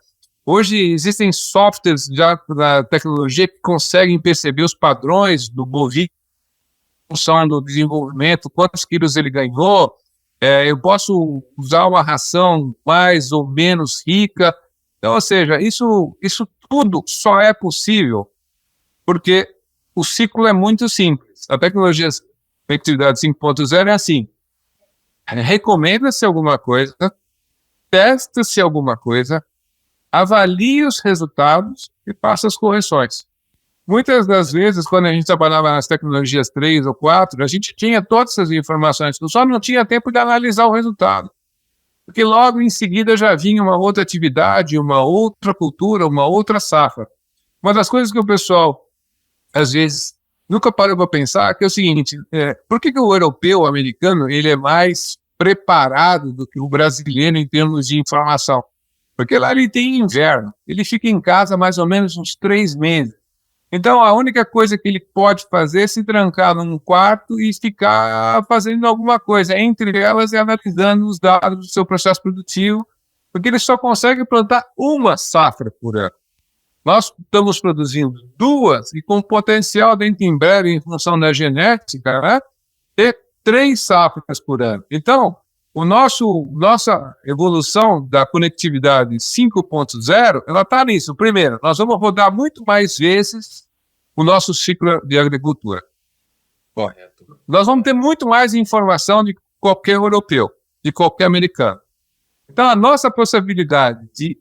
Hoje existem softwares já da tecnologia que conseguem perceber os padrões do bovino, função do desenvolvimento, quantos quilos ele ganhou. Eu posso usar uma ração mais ou menos rica. Então, ou seja, isso tudo só é possível porque o ciclo é muito simples. A tecnologia conectividade 5.0 é assim: recomenda-se alguma coisa, testa-se alguma coisa, avalie os resultados e faça as correções. Muitas das vezes, quando a gente trabalhava nas tecnologias 3 ou 4, a gente tinha todas essas informações, só não tinha tempo de analisar o resultado. Porque logo em seguida já vinha uma outra atividade, uma outra cultura, uma outra safra. Uma das coisas que o pessoal, às vezes, nunca parou para pensar que é o seguinte: por que o europeu, o americano, ele é mais preparado do que o brasileiro em termos de informação? Porque lá ele tem inverno, ele fica em casa mais ou menos uns 3 meses. Então a única coisa que ele pode fazer é se trancar num quarto e ficar fazendo alguma coisa, entre elas e analisando os dados do seu processo produtivo, porque ele só consegue plantar uma safra por ano. Nós estamos produzindo 2 e com potencial dentro em breve, em função da genética, né, ter 3 safras por ano. Então, nossa evolução da conectividade 5.0, ela está nisso. Primeiro, nós vamos rodar muito mais vezes o nosso ciclo de agricultura. Correto. Nós vamos ter muito mais informação de qualquer europeu, de qualquer americano. Então, a nossa possibilidade de...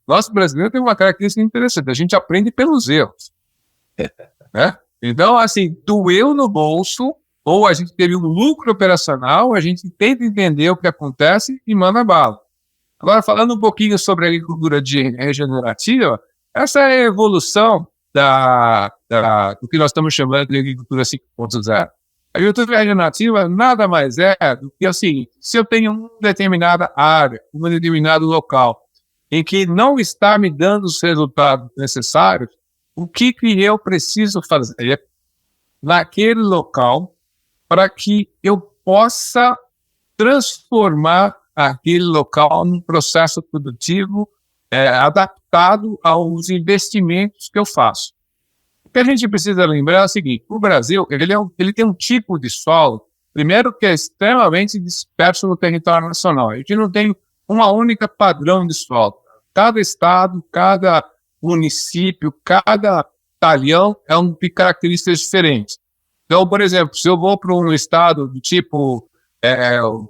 Nós brasileiros temos uma característica interessante: a gente aprende pelos erros. Né? Então, assim, doeu no bolso, ou a gente teve um lucro operacional, a gente tenta entender o que acontece e manda bala. Agora, falando um pouquinho sobre a agricultura regenerativa, essa é a evolução do que nós estamos chamando de agricultura 5.0. A agricultura regenerativa nada mais é do que o seguinte: se eu tenho uma determinada área, um determinado local, em que não está me dando os resultados necessários, o que eu preciso fazer naquele local para que eu possa transformar aquele local num processo produtivo adaptado aos investimentos que eu faço. O que a gente precisa lembrar é o seguinte: o Brasil ele tem um tipo de solo, primeiro, que é extremamente disperso no território nacional. A gente não tem uma única padrão de solo. Cada estado, cada município, cada talhão de características diferentes. Então, por exemplo, se eu vou para um estado do tipo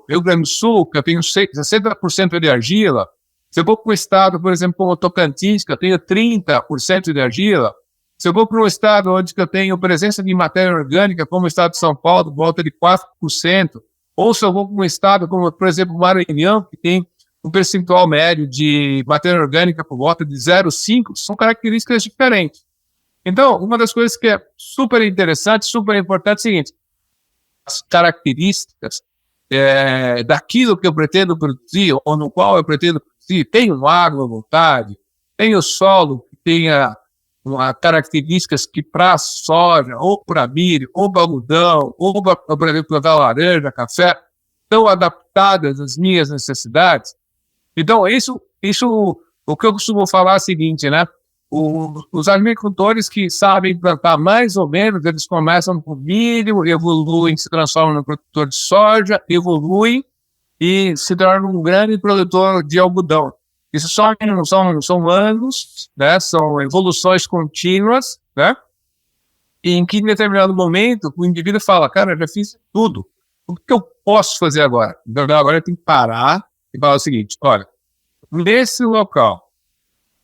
Rio Grande do Sul, que eu tenho 60% de argila, se eu vou para um estado, por exemplo, como Tocantins, que eu tenho 30% de argila, se eu vou para um estado onde eu tenho presença de matéria orgânica, como o estado de São Paulo, volta de 4%, ou se eu vou para um estado como, por exemplo, Maranhão, que tem um percentual médio de matéria orgânica por volta de 0,5%, são características diferentes. Então, uma das coisas que é super interessante, super importante é o seguinte: as características daquilo que eu pretendo produzir, ou no qual eu pretendo produzir, tem uma água à vontade, tem o solo que tenha características que para soja, ou para milho, ou para algodão, ou para plantar laranja, café, estão adaptadas às minhas necessidades. Então, isso o que eu costumo falar é o seguinte, né? Os agricultores que sabem plantar mais ou menos, eles começam com milho, evoluem, se transformam no produtor de soja, evoluem e se tornam um grande produtor de algodão. Isso são anos, né? São evoluções contínuas, né? E em que, em determinado momento, o indivíduo fala: cara, eu já fiz tudo. O que eu posso fazer agora? Então, agora eu tenho que parar e falar o seguinte: olha, nesse local,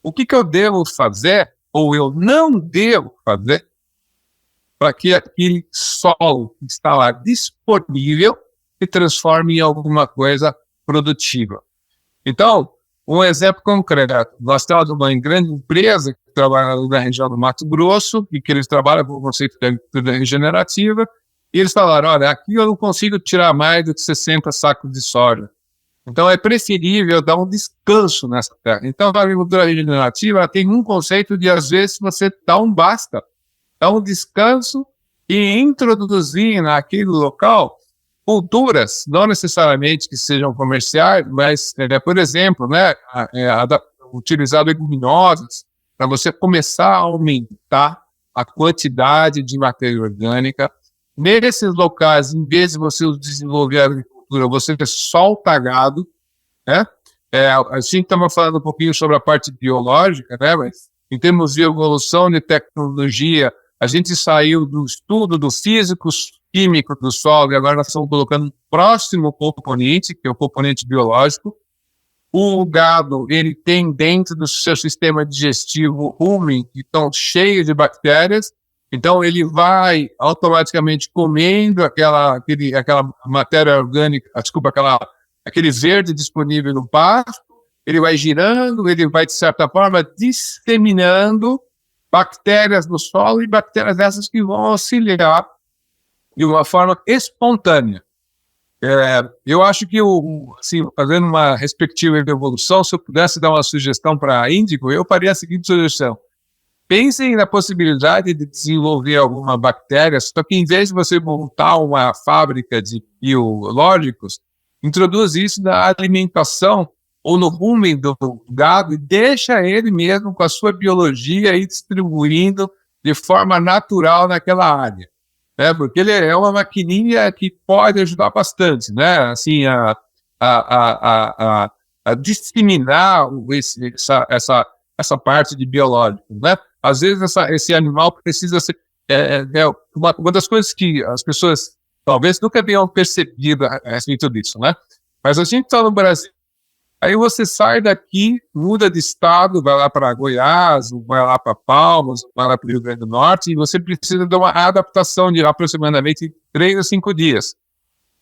o que eu devo fazer ou eu não devo fazer para que aquele solo que está lá disponível se transforme em alguma coisa produtiva? Então, um exemplo concreto: nós temos uma grande empresa que trabalha na região do Mato Grosso e que eles trabalham com o conceito de agricultura regenerativa, e eles falaram: olha, aqui eu não consigo tirar mais do que 60 sacos de soja. Então, é preferível dar um descanso nessa terra. Então, a agricultura regenerativa tem um conceito de, às vezes, você dá um basta, dá um descanso e introduzir naquele local culturas, não necessariamente que sejam comerciais, mas, por exemplo, né, utilizar leguminosas para você começar a aumentar a quantidade de matéria orgânica. Nesses locais, em vez de você desenvolver a agricultura, você solta gado, né? A gente estava falando um pouquinho sobre a parte biológica, né? Mas em termos de evolução de tecnologia, a gente saiu do estudo do físico-químico do solo e agora nós estamos colocando um próximo componente, que é o componente biológico. O gado, ele tem dentro do seu sistema digestivo rumen, que estão cheios de bactérias, então ele vai automaticamente comendo aquela matéria orgânica, aquele verde disponível no pasto, ele vai girando, ele vai, de certa forma, disseminando bactérias no solo, e bactérias essas que vão auxiliar de uma forma espontânea. Eu acho que, assim, fazendo uma respectiva evolução, se eu pudesse dar uma sugestão para a Índigo, eu faria a seguinte sugestão: pensem na possibilidade de desenvolver alguma bactéria, só que em vez de você montar uma fábrica de biológicos, introduz isso na alimentação ou no rumen do gado e deixa ele mesmo com a sua biologia aí distribuindo de forma natural naquela área. Porque ele é uma maquininha que pode ajudar bastante, né? Assim, a disseminar essa parte de biológico, né? Às vezes esse animal precisa ser... uma das coisas que as pessoas talvez nunca tenham percebido a respeito disso, né? Mas a gente está no Brasil Aí você sai daqui, muda de estado, vai lá para Goiás, vai lá para Palmas, vai lá para o Rio Grande do Norte, e você precisa de uma adaptação de aproximadamente 3 a 5 dias,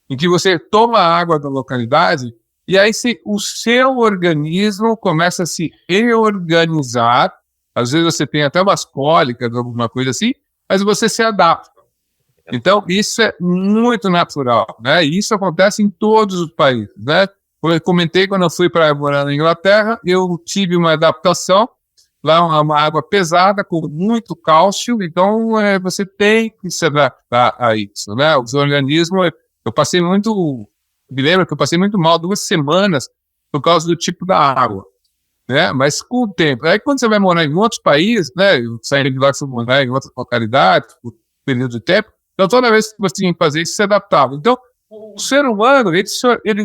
em que você toma a água da localidade, e aí o seu organismo começa a se reorganizar. Às vezes você tem até umas cólicas, alguma coisa assim, mas você se adapta. Então, isso é muito natural, né? E isso acontece em todos os países, né? Como eu comentei, quando eu fui para morar na Inglaterra, eu tive uma adaptação, lá uma água pesada, com muito cálcio, então você tem que se adaptar a isso, né? Os organismos, me lembro que eu passei muito mal 2 semanas por causa do tipo da água, né? Mas com o tempo, aí quando você vai morar em outros países, né? Eu saí de lá para morar em outras localidades, por período de tempo, então toda vez que você tinha que fazer isso, se adaptava. Então, o ser humano, ele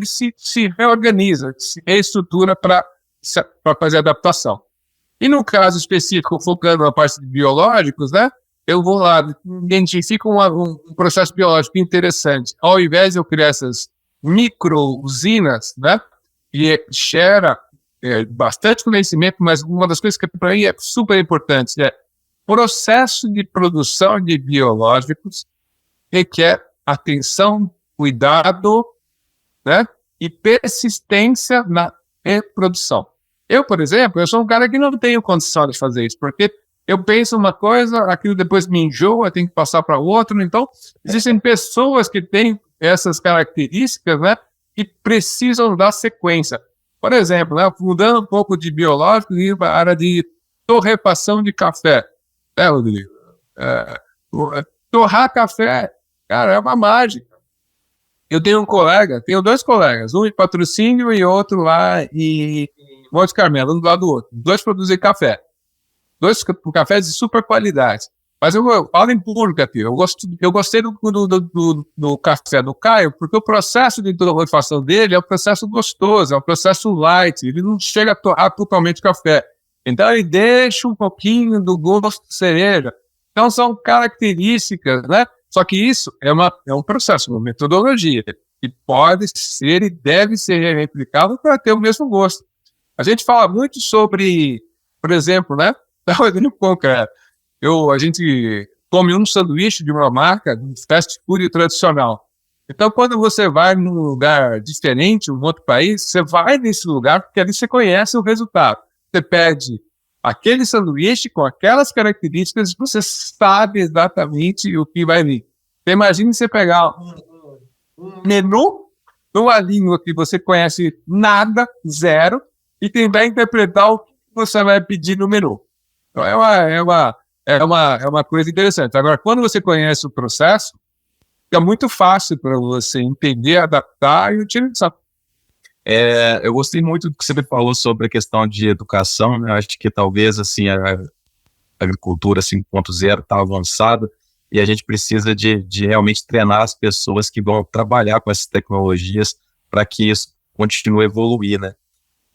se reorganiza, se reestrutura para fazer adaptação. E no caso específico, focando na parte de biológicos, né? Eu vou lá, identifico um processo biológico interessante. Ao invés de eu criar essas micro-usinas, né? E gera bastante conhecimento, mas uma das coisas que para mim é super importante é processo de produção de biológicos requer atenção, cuidado, né, e persistência na reprodução. Eu, por exemplo, eu sou um cara que não tenho condição de fazer isso, porque eu penso uma coisa, aquilo depois me enjoa, tem que passar para outro. Então, existem pessoas que têm essas características, né, e precisam da sequência. Por exemplo, né, mudando um pouco de biológico e para a área de torrefação de café. Rodrigo? Torrar café, cara, é uma mágica. Eu tenho tenho 2 colegas, um em Patrocínio e outro lá em Monte Carmelo, um do lado do outro. 2 produzem café. 2 cafés de super qualidade. Mas eu falo em público aqui, eu gostei do café do Caio, porque o processo de torrefação dele é um processo gostoso, é um processo light, ele não chega a torrar totalmente café. Então ele deixa um pouquinho do gosto de cereja. Então são características, né? Só que isso é um processo, uma metodologia, que pode ser e deve ser replicado para ter o mesmo gosto. A gente fala muito sobre, por exemplo, né? A gente come um sanduíche de uma marca, de um fast food tradicional. Então, quando você vai num lugar diferente, um outro país, você vai nesse lugar porque ali você conhece o resultado. Você pede aquele sanduíche com aquelas características, você sabe exatamente o que vai vir. Você imagina você pegar um menu numa língua que você conhece nada, zero, e tentar interpretar o que você vai pedir no menu. Então é uma coisa interessante. Agora, quando você conhece o processo, fica muito fácil para você entender, adaptar e utilizar. Eu gostei muito do que você falou sobre a questão de educação, né? Acho que talvez assim, a agricultura 5.0 está avançada e a gente precisa de realmente treinar as pessoas que vão trabalhar com essas tecnologias para que isso continue a evoluir, né?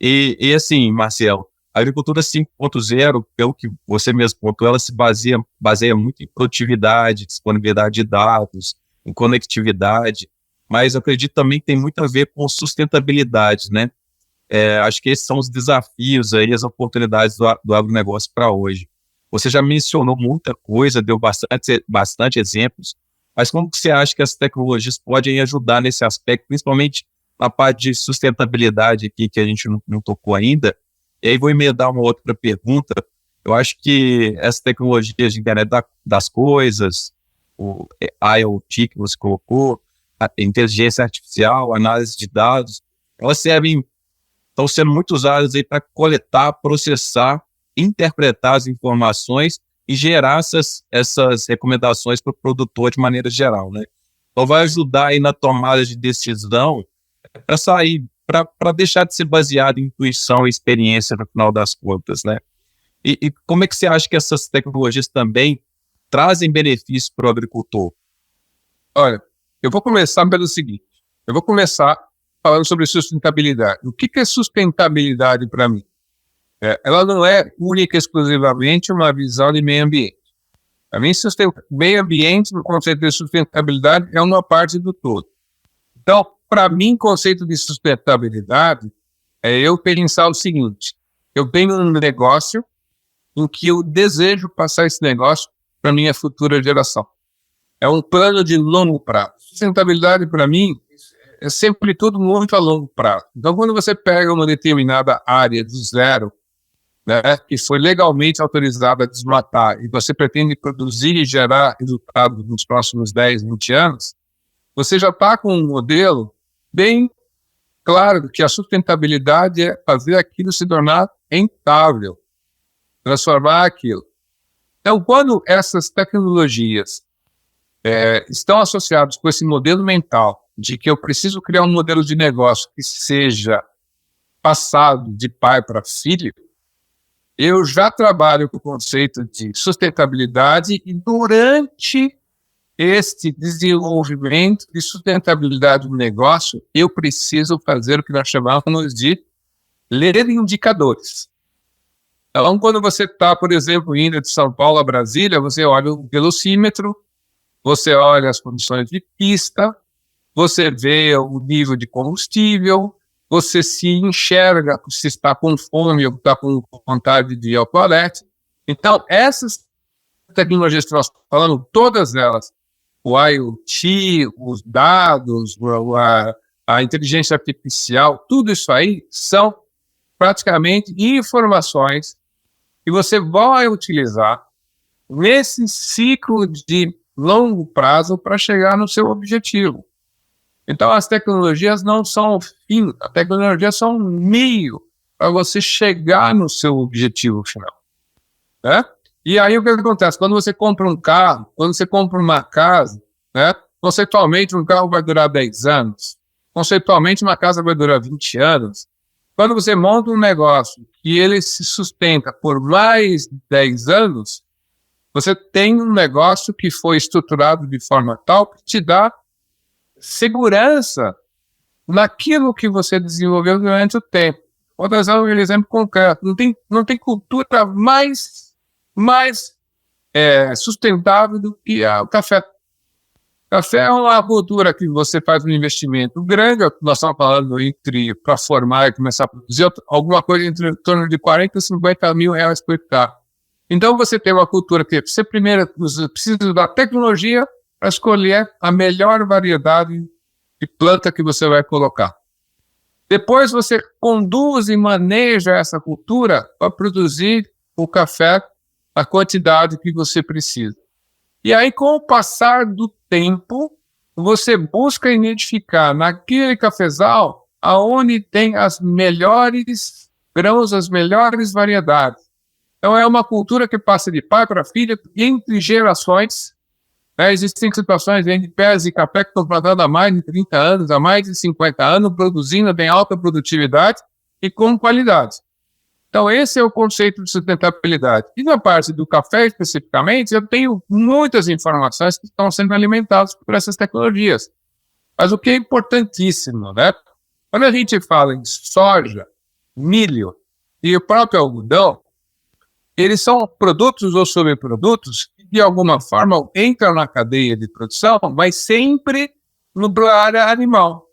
E assim, Marcelo, a agricultura 5.0, pelo que você mesmo pontuou, ela se baseia muito em produtividade, disponibilidade de dados, em conectividade, mas eu acredito também que tem muito a ver com sustentabilidade, né? Acho que esses são os desafios aí, as oportunidades do agronegócio para hoje. Você já mencionou muita coisa, deu bastante exemplos, mas como que você acha que as tecnologias podem ajudar nesse aspecto, principalmente na parte de sustentabilidade aqui, que a gente não tocou ainda? E aí vou emendar uma outra pergunta. Eu acho que essas tecnologias de internet das coisas, o IoT que você colocou, a inteligência artificial, análise de dados, elas estão sendo muito usadas aí para coletar, processar, interpretar as informações e gerar essas recomendações para o produtor de maneira geral, né? Então vai ajudar aí na tomada de decisão para sair, para deixar de ser baseado em intuição e experiência no final das contas, né? E como é que você acha que essas tecnologias também trazem benefícios para o agricultor? Olha, eu vou começar pelo seguinte, eu vou começar falando sobre sustentabilidade. O que é sustentabilidade para mim? Ela não é única e exclusivamente uma visão de meio ambiente. Para mim, meio ambiente, no conceito de sustentabilidade, é uma parte do todo. Então, para mim, o conceito de sustentabilidade é eu pensar o seguinte: eu tenho um negócio em que eu desejo passar esse negócio para minha futura geração. É um plano de longo prazo. Sustentabilidade, para mim, é sempre tudo muito a longo prazo. Então, quando você pega uma determinada área do zero, né, que foi legalmente autorizada a desmatar, e você pretende produzir e gerar resultados nos próximos 10, 20 anos, você já está com um modelo bem claro que a sustentabilidade é fazer aquilo se tornar rentável, transformar aquilo. Então, quando essas tecnologias estão associadas com esse modelo mental de que eu preciso criar um modelo de negócio que seja passado de pai para filho, eu já trabalho com o conceito de sustentabilidade e durante este desenvolvimento de sustentabilidade do negócio, eu preciso fazer o que nós chamamos de ler indicadores. Então, quando você está, por exemplo, indo de São Paulo a Brasília, você olha o velocímetro, você olha as condições de pista, você vê o nível de combustível, você se enxerga se está com fome ou está com vontade de ir ao toalete. Então, essas tecnologias que nós estamos falando, todas elas, o IoT, os dados, a inteligência artificial, tudo isso aí são praticamente informações que você vai utilizar nesse ciclo de longo prazo para chegar no seu objetivo. Então, as tecnologias não são o fim, as tecnologias são um meio para você chegar no seu objetivo final, né? E aí o que acontece? Quando você compra um carro, quando você compra uma casa, né? Conceitualmente um carro vai durar 10 anos, conceitualmente uma casa vai durar 20 anos. Quando você monta um negócio que ele se sustenta por mais de 10 anos, você tem um negócio que foi estruturado de forma tal que te dá segurança naquilo que você desenvolveu durante o tempo. Vou dar um exemplo concreto. Não tem cultura mais sustentável do que o café. Café é uma cultura que você faz um investimento grande, nós estamos falando para formar e começar a produzir alguma coisa em torno de 40 a 50 mil reais por hectare. Então você tem uma cultura que você primeiro precisa da tecnologia para escolher a melhor variedade de planta que você vai colocar. Depois você conduz e maneja essa cultura para produzir o café, a quantidade que você precisa. E aí, com o passar do tempo, você busca identificar naquele cafezal aonde tem as melhores grãos, as melhores variedades. Então, é uma cultura que passa de pai para filha entre gerações. Né? Existem situações de pés de café que estão plantando há mais de 30 anos, há mais de 50 anos, produzindo em alta produtividade e com qualidade. Então, esse é o conceito de sustentabilidade. E na parte do café, especificamente, eu tenho muitas informações que estão sendo alimentadas por essas tecnologias. Mas o que é importantíssimo, né? Quando a gente fala em soja, milho e o próprio algodão, eles são produtos ou subprodutos que, de alguma forma, entram na cadeia de produção, mas sempre no área animal.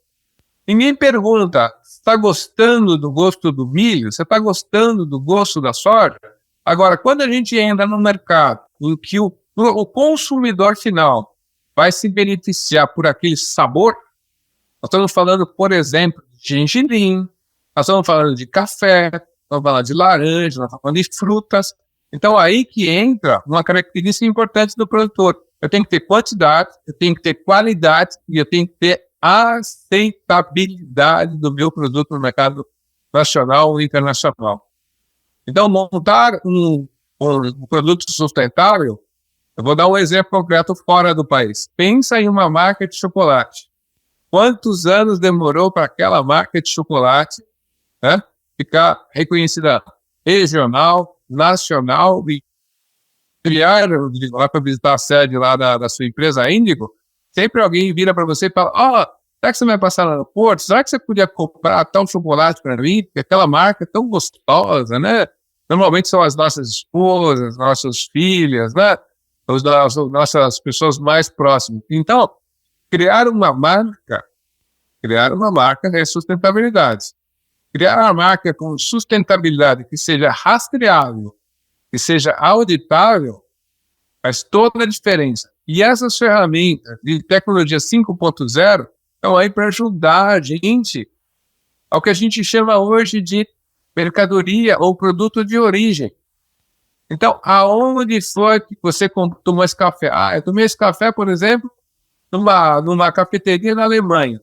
Ninguém pergunta, você está gostando do gosto do milho? Você está gostando do gosto da soja? Agora, quando a gente entra no mercado em que o consumidor final vai se beneficiar por aquele sabor, nós estamos falando, por exemplo, de gengibre, nós estamos falando de café, nós estamos falando de laranja, nós estamos falando de frutas. Então, aí que entra uma característica importante do produtor. Eu tenho que ter quantidade, eu tenho que ter qualidade e eu tenho que ter aceitabilidade do meu produto no mercado nacional ou internacional. Então, montar um produto sustentável, eu vou dar um exemplo concreto fora do país. Pensa em uma marca de chocolate. Quantos anos demorou para aquela marca de chocolate, né, ficar reconhecida regional, nacional e criar, lá para visitar a sede lá da sua empresa Índigo, sempre alguém vira para você e fala, será que você vai passar no aeroporto? Será que você podia comprar tal chocolate para mim? Porque aquela marca é tão gostosa, né? Normalmente são as nossas esposas, nossas filhas, né? Nossas pessoas mais próximas. Então, criar uma marca é sustentabilidade. Criar uma marca com sustentabilidade, que seja rastreável, que seja auditável, faz toda a diferença. E essas ferramentas de tecnologia 5.0 estão aí para ajudar a gente ao que a gente chama hoje de mercadoria ou produto de origem. Então, aonde foi que você tomou esse café? Eu tomei esse café, por exemplo, numa cafeteria na Alemanha.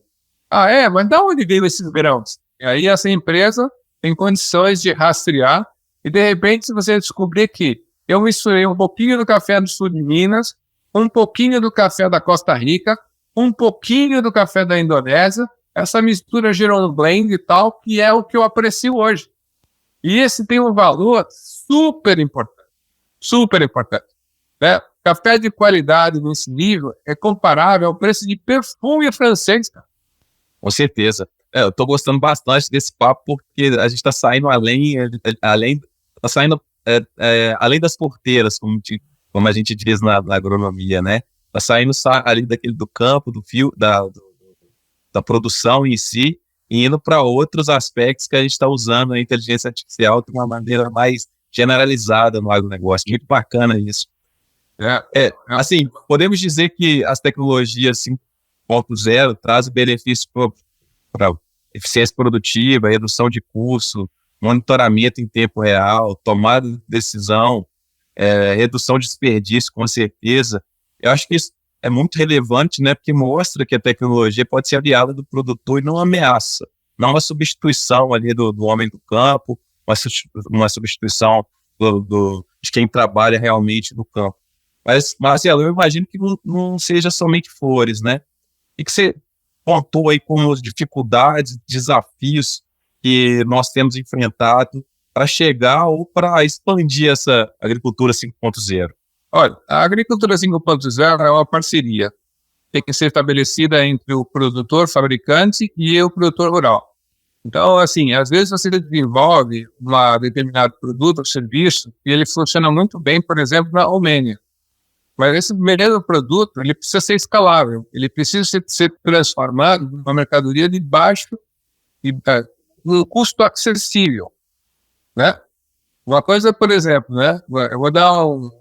Mas de onde veio esses grãos? E aí essa empresa tem condições de rastrear e, de repente, se você descobrir que eu misturei um pouquinho do café do sul de Minas, um pouquinho do café da Costa Rica, um pouquinho do café da Indonésia, essa mistura gerou um blend e tal, que é o que eu aprecio hoje. E esse tem um valor super importante, né? Café de qualidade nesse nível é comparável ao preço de perfume francês, cara. Com certeza. Eu estou gostando bastante desse papo, porque a gente está saindo além das porteiras, como a gente diz na agronomia, né? Está saindo ali do campo, do fio, da produção em si, e indo para outros aspectos que a gente está usando a inteligência artificial de uma maneira mais generalizada no agronegócio. Muito bacana isso. Assim, podemos dizer que as tecnologias 5.0 trazem benefícios para eficiência produtiva, redução de custo, monitoramento em tempo real, tomada de decisão, redução de desperdício, com certeza. Eu acho que isso é muito relevante, né, porque mostra que a tecnologia pode ser aliada do produtor e não ameaça, não uma substituição ali do homem do campo, uma substituição de quem trabalha realmente no campo. Mas, Marcelo, eu imagino que não seja somente flores, né? E que você pontou aí como as dificuldades, desafios que nós temos enfrentado para chegar ou para expandir essa agricultura 5.0? Olha, a agricultura 5.0 é uma parceria. Tem que ser estabelecida entre o produtor, fabricante e o produtor rural. Então, assim, às vezes você desenvolve um determinado produto ou serviço e ele funciona muito bem, por exemplo, na Romênia. Mas esse mesmo produto, ele precisa ser escalável, ele precisa ser transformado numa mercadoria de baixo e um custo acessível, né? Uma coisa, por exemplo, né? Eu vou dar um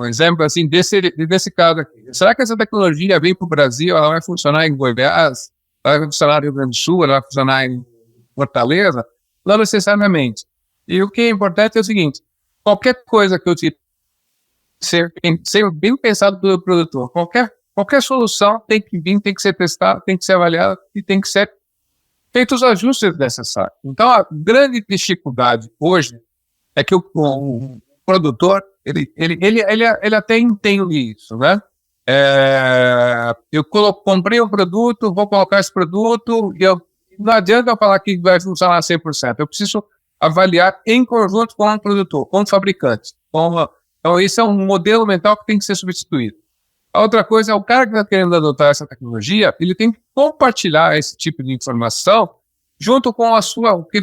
exemplo assim desse caso aqui. Será que essa tecnologia vem para o Brasil, ela vai funcionar em Goiás, ela vai funcionar no Rio Grande do Sul, ela vai funcionar em Fortaleza? Não necessariamente. E o que é importante é o seguinte: qualquer coisa que eu te ser bem pensado pelo produtor. Qualquer solução tem que ser testada, tem que ser avaliada e tem que ser feitos os ajustes necessários. Então, a grande dificuldade hoje é que o produtor, ele até entende isso, né? Eu comprei um produto, vou colocar esse produto e não adianta eu falar que vai funcionar 100%. Eu preciso avaliar em conjunto com o produtor, com o fabricante, Então, esse é um modelo mental que tem que ser substituído. A outra coisa é o cara que está querendo adotar essa tecnologia, ele tem que compartilhar esse tipo de informação junto com o que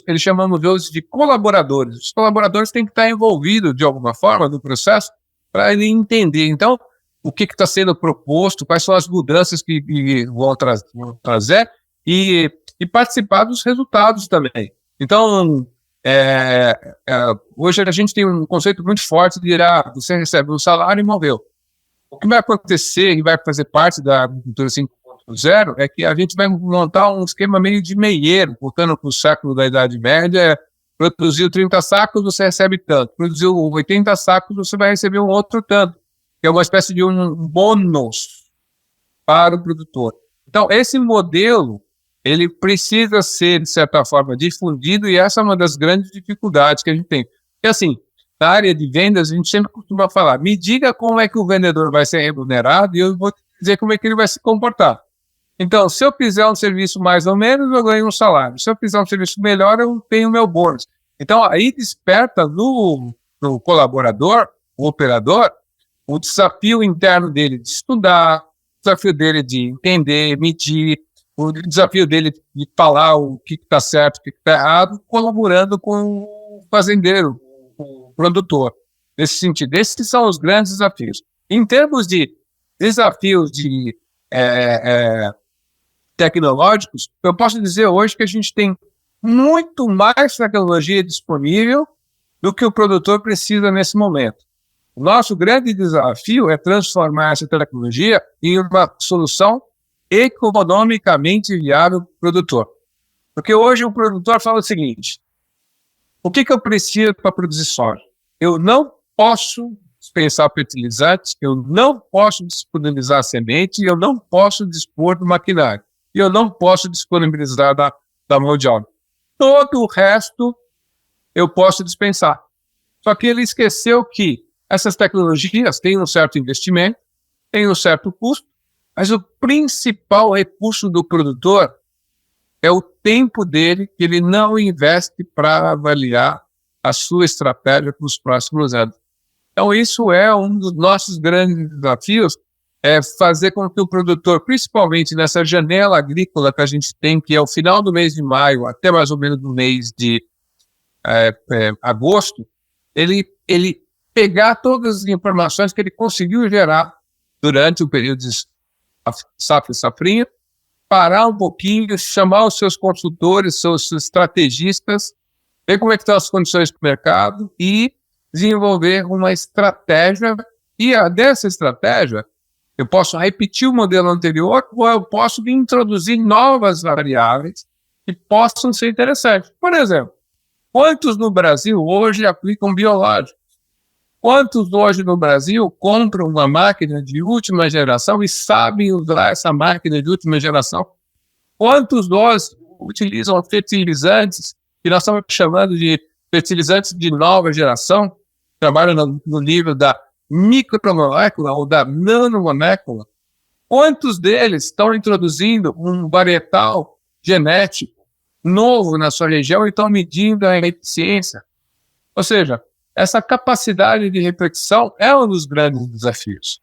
eles chamamos hoje de colaboradores. Os colaboradores têm que estar envolvidos de alguma forma no processo para ele entender. Então, o que está sendo proposto, quais são as mudanças que vão trazer e participar dos resultados também. Então, hoje a gente tem um conceito muito forte de você recebe um salário e morreu. O que vai acontecer e vai fazer parte da agricultura 5.0 é que a gente vai montar um esquema meio de meieiro, voltando para o século da Idade Média. Produziu 30 sacos, você recebe tanto. Produziu 80 sacos, você vai receber um outro tanto, que é uma espécie de um bônus para o produtor. Então, esse modelo ele precisa ser, de certa forma, difundido, e essa é uma das grandes dificuldades que a gente tem. Porque, assim, na área de vendas, a gente sempre costuma falar, me diga como é que o vendedor vai ser remunerado e eu vou te dizer como é que ele vai se comportar. Então, se eu fizer um serviço mais ou menos, eu ganho um salário. Se eu fizer um serviço melhor, eu tenho meu bônus. Então, aí desperta no colaborador, o operador, o desafio interno dele de estudar, o desafio dele de entender, medir, o desafio dele de falar o que está certo, o que está errado, colaborando com o fazendeiro, o produtor. Nesse sentido, esses são os grandes desafios. Em termos de desafios tecnológicos, eu posso dizer hoje que a gente tem muito mais tecnologia disponível do que o produtor precisa nesse momento. O nosso grande desafio é transformar essa tecnologia em uma solução economicamente viável para o produtor. Porque hoje o produtor fala o seguinte: o que eu preciso para produzir soja? Eu não posso dispensar fertilizantes, eu não posso disponibilizar semente, eu não posso dispor do maquinário, e eu não posso disponibilizar da mão de obra. Todo o resto eu posso dispensar. Só que ele esqueceu que essas tecnologias têm um certo investimento, têm um certo custo, mas o principal recurso do produtor é o tempo dele, que ele não investe para avaliar a sua estratégia para os próximos anos. Então, isso é um dos nossos grandes desafios, é fazer com que o produtor, principalmente nessa janela agrícola que a gente tem, que é o final do mês de maio até mais ou menos no mês de agosto, ele pegar todas as informações que ele conseguiu gerar durante o período de safra e safrinha, parar um pouquinho, chamar os seus consultores, seus estrategistas, ver como é que estão as condições do mercado e desenvolver uma estratégia. E dessa estratégia, eu posso repetir o modelo anterior ou eu posso introduzir novas variáveis que possam ser interessantes. Por exemplo, quantos no Brasil hoje aplicam biológicos? Quantos hoje no Brasil compram uma máquina de última geração e sabem usar essa máquina de última geração? Quantos nós utilizam fertilizantes, que nós estamos chamando de fertilizantes de nova geração, trabalham no nível da micromolécula ou da nanomolécula? Quantos deles estão introduzindo um varietal genético novo na sua região e estão medindo a eficiência? Ou seja, essa capacidade de reflexão é um dos grandes desafios.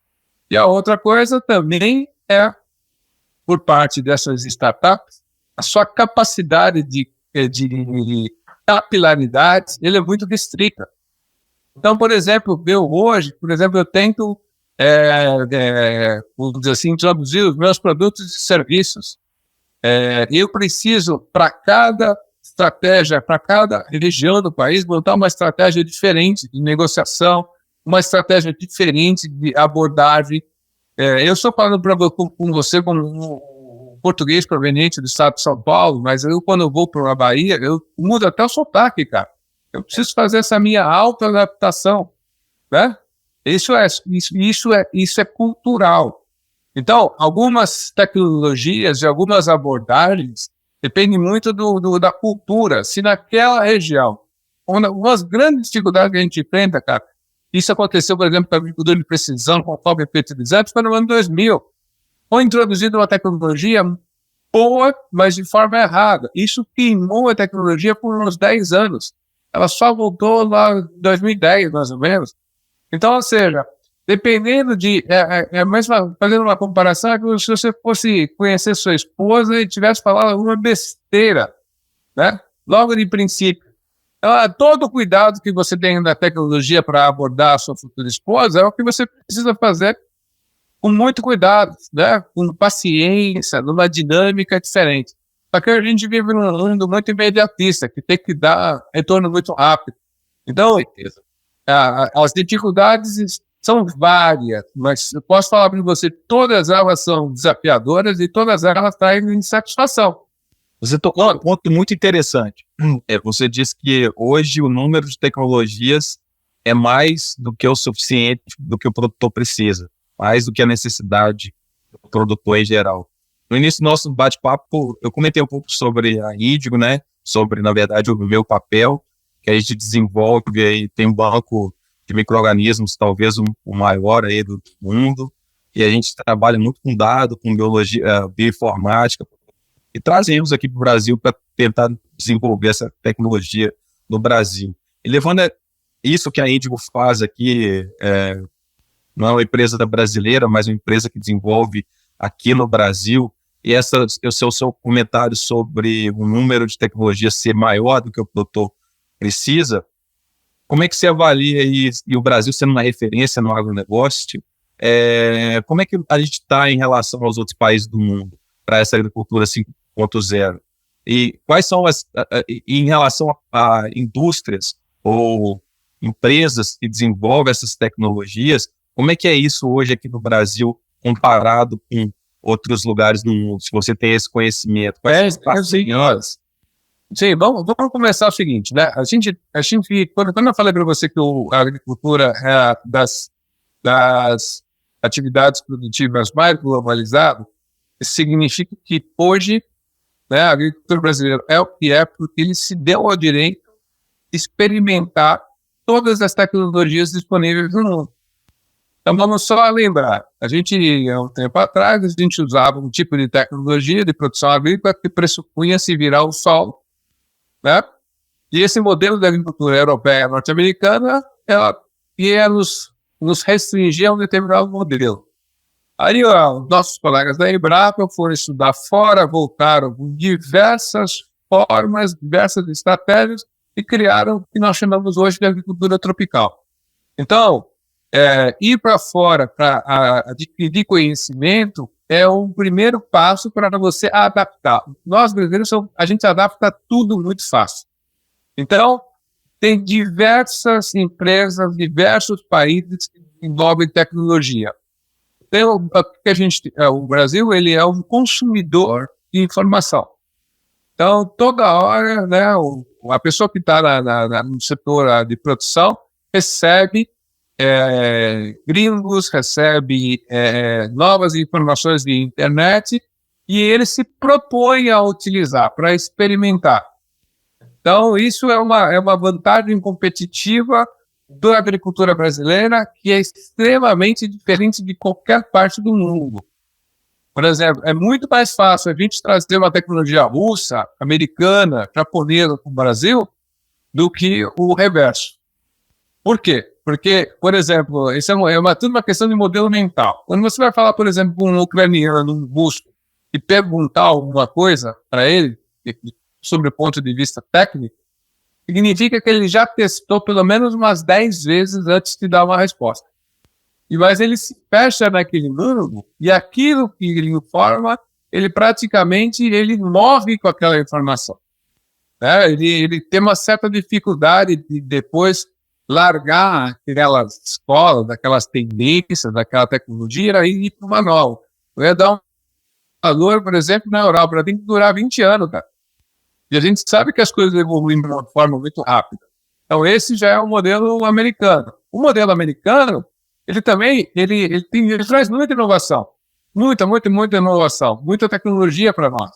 E a outra coisa também é, por parte dessas startups, a sua capacidade de capilaridade, ele é muito restrita. Então, por exemplo, eu tento, vamos dizer assim, introduzir os meus produtos e serviços. Eu preciso, para cada estratégia, para cada região do país, montar uma estratégia diferente de negociação, uma estratégia diferente de abordagem. Eu estou falando com você como um português proveniente do estado de São Paulo, mas quando eu vou para a Bahia, eu mudo até o sotaque, cara. Eu preciso fazer essa minha auto-adaptação, né? Isso é cultural. Então, algumas tecnologias e algumas abordagens dependem muito da cultura. Se naquela região, uma das grandes dificuldades que a gente enfrenta, cara, isso aconteceu, por exemplo, com a agricultura de precisão, com cobre fertilizantes, foi no ano 2000. Foi introduzida uma tecnologia boa, mas de forma errada. Isso queimou a tecnologia por uns 10 anos. Ela só voltou lá em 2010, mais ou menos. Então, ou seja, dependendo de... mas fazendo uma comparação, é como se você fosse conhecer sua esposa e tivesse falado alguma besteira, né? Logo de princípio. Então, todo o cuidado que você tem na tecnologia para abordar a sua futura esposa é o que você precisa fazer com muito cuidado, né? Com paciência, numa dinâmica diferente. Só que a gente vive num mundo muito imediatista, que tem que dar retorno muito rápido. Então, as dificuldades são várias, mas eu posso falar para você, todas elas são desafiadoras e todas elas trazem insatisfação. Você tocou um ponto muito interessante. Você disse que hoje o número de tecnologias é mais do que o suficiente do que o produtor precisa, mais do que a necessidade do produtor em geral. No início do nosso bate-papo, eu comentei um pouco sobre a Índigo, né? Sobre, na verdade, o meu papel, que a gente desenvolve aí, tem um banco de micro-organismos, talvez o maior aí do mundo, e a gente trabalha muito com dados, com biologia, bioinformática, e trazemos aqui para o Brasil para tentar desenvolver essa tecnologia no Brasil. E levando isso que a Índigo faz aqui, não é uma empresa brasileira, mas uma empresa que desenvolve aqui no Brasil, e o seu comentário sobre o número de tecnologias ser maior do que o produtor precisa, como é que você avalia e o Brasil sendo uma referência no agronegócio, como é que a gente está em relação aos outros países do mundo para essa agricultura 5.0? E quais são em relação a indústrias ou empresas que desenvolvem essas tecnologias, como é que é isso hoje aqui no Brasil comparado com outros lugares do mundo? Se você tem esse conhecimento, quais são as senhoras. Sim, vamos começar o seguinte, né? A gente quando eu falei para você que a agricultura é das atividades produtivas mais globalizadas, isso significa que hoje, né, a agricultura brasileira é o que é porque ele se deu ao direito de experimentar todas as tecnologias disponíveis no mundo. Então vamos só lembrar, há um tempo atrás, a gente usava um tipo de tecnologia de produção agrícola que pressupunha se virar o solo, né? E esse modelo de agricultura europeia norte-americana, ela ia nos restringir a um determinado modelo. Aí os nossos colegas da Embrapa foram estudar fora, voltaram com diversas formas, diversas estratégias e criaram o que nós chamamos hoje de agricultura tropical. Então, ir para fora para adquirir conhecimento é um primeiro passo para você adaptar. Nós, brasileiros, a gente adapta tudo muito fácil. Então, tem diversas empresas, diversos países que desenvolvem tecnologia. Então, o Brasil ele é um consumidor de informação. Então, toda hora, né, a pessoa que está no setor de produção recebe gringos, recebe novas informações de internet e ele se propõe a utilizar para experimentar. Então, isso é uma vantagem competitiva da agricultura brasileira que é extremamente diferente de qualquer parte do mundo. Por exemplo, é muito mais fácil a gente trazer uma tecnologia russa, americana, japonesa para o Brasil do que o reverso. Por quê? Porque, por exemplo, isso tudo uma questão de modelo mental. Quando você vai falar, por exemplo, com um ucraniano, um russo, e perguntar alguma coisa para ele, sobre o ponto de vista técnico, significa que ele já testou pelo menos umas 10 vezes antes de dar uma resposta. Mas ele se fecha naquele mundo e aquilo que ele informa, ele praticamente morre com aquela informação. Né? Ele tem uma certa dificuldade de depois largar aquelas escolas, daquelas tendências, daquela tecnologia e ir para uma nova. Eu ia dar um valor, por exemplo, na Europa, ela tem que durar 20 anos, cara. E a gente sabe que as coisas evoluem de uma forma muito rápida. Então, esse já é o modelo americano. O modelo americano, ele também ele traz muita inovação. Muita inovação. Muita tecnologia para nós.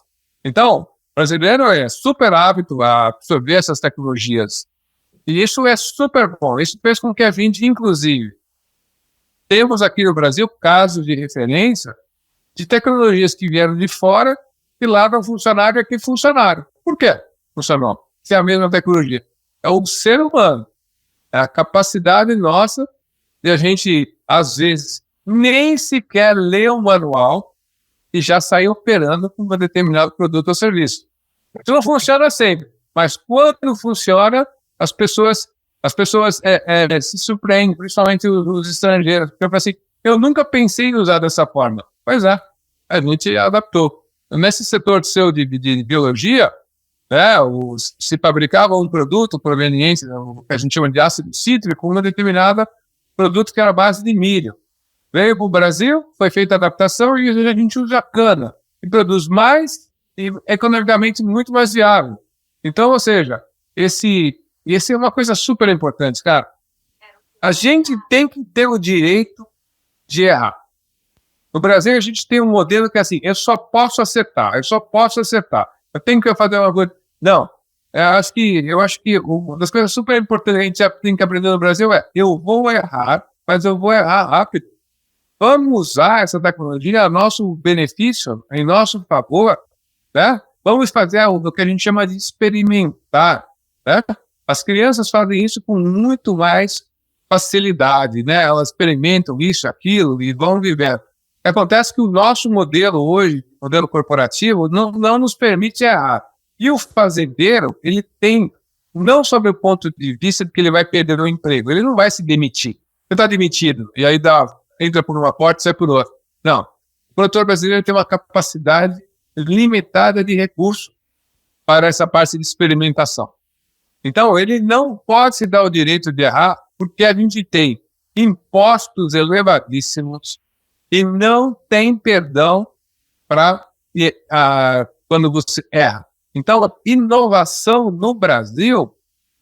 Então, o brasileiro é super hábito a absorver essas tecnologias. E isso é super bom. Isso fez com que a gente, inclusive, temos aqui no Brasil casos de referência de tecnologias que vieram de fora e lá não funcionaram e aqui funcionaram. Por quê? Funcionou. Se é a mesma tecnologia. É o ser humano. É a capacidade nossa de a gente, às vezes, nem sequer ler o manual e já sair operando com um determinado produto ou serviço. Isso não funciona sempre. Mas quando funciona, as pessoas se surpreendem, principalmente os estrangeiros. Porque eu assim, eu nunca pensei em usar dessa forma. Pois é, a gente adaptou. Nesse setor seu de biologia, né, se fabricava um produto proveniente, o que a gente chama de ácido cítrico, uma determinada produto que era à base de milho. Veio para o Brasil, foi feita a adaptação e a gente usa cana, e produz mais e economicamente muito mais viável. Então, ou seja, esse é uma coisa super importante, cara. A gente tem que ter o direito de errar. No Brasil, a gente tem um modelo que é assim, eu só posso acertar. Eu tenho que fazer uma coisa. Não. Eu acho que uma das coisas super importantes que a gente tem que aprender no Brasil é eu vou errar, mas eu vou errar rápido. Vamos usar essa tecnologia a nosso benefício, em nosso favor, né? Vamos fazer o que a gente chama de experimentar, né? As crianças fazem isso com muito mais facilidade, né? Elas experimentam isso, aquilo e vão viver. Acontece que o nosso modelo hoje, modelo corporativo, não nos permite errar. E o fazendeiro, ele tem, não sob o ponto de vista de que ele vai perder o emprego, ele não vai se demitir. Ele está demitido, e aí entra por uma porta e sai por outra. Não. O produtor brasileiro tem uma capacidade limitada de recursos para essa parte de experimentação. Então, ele não pode se dar o direito de errar, porque a gente tem impostos elevadíssimos e não tem perdão para quando você erra. Então, a inovação no Brasil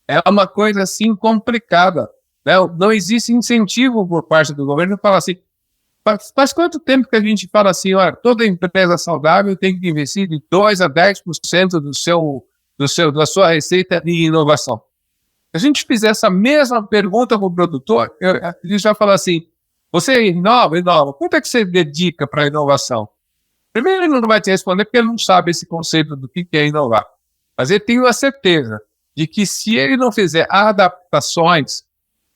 é uma coisa assim complicada, né? Não existe incentivo por parte do governo para falar assim, faz quanto tempo que a gente fala assim, olha, toda empresa saudável tem que investir de 2 a 10% da sua receita em inovação. Se a gente fizer essa mesma pergunta para o produtor, ele já fala assim, você inova, quanto é que você dedica para a inovação? Primeiro, ele não vai te responder porque ele não sabe esse conceito do que é inovar. Mas ele tem a certeza de que se ele não fizer adaptações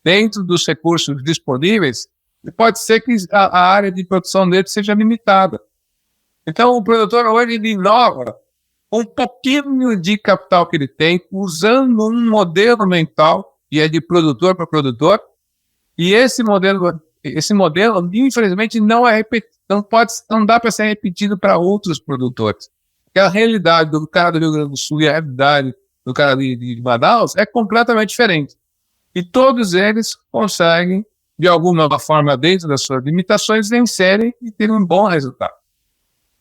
dentro dos recursos disponíveis, pode ser que a área de produção dele seja limitada. Então, o produtor hoje ele inova um pouquinho de capital que ele tem, usando um modelo mental, e é de produtor para produtor, e esse modelo, infelizmente, não é repetido. Não dá para ser repetido para outros produtores. Porque a realidade do cara do Rio Grande do Sul e a realidade do cara de Manaus é completamente diferente. E todos eles conseguem, de alguma forma, dentro das suas limitações, vencerem e terem um bom resultado.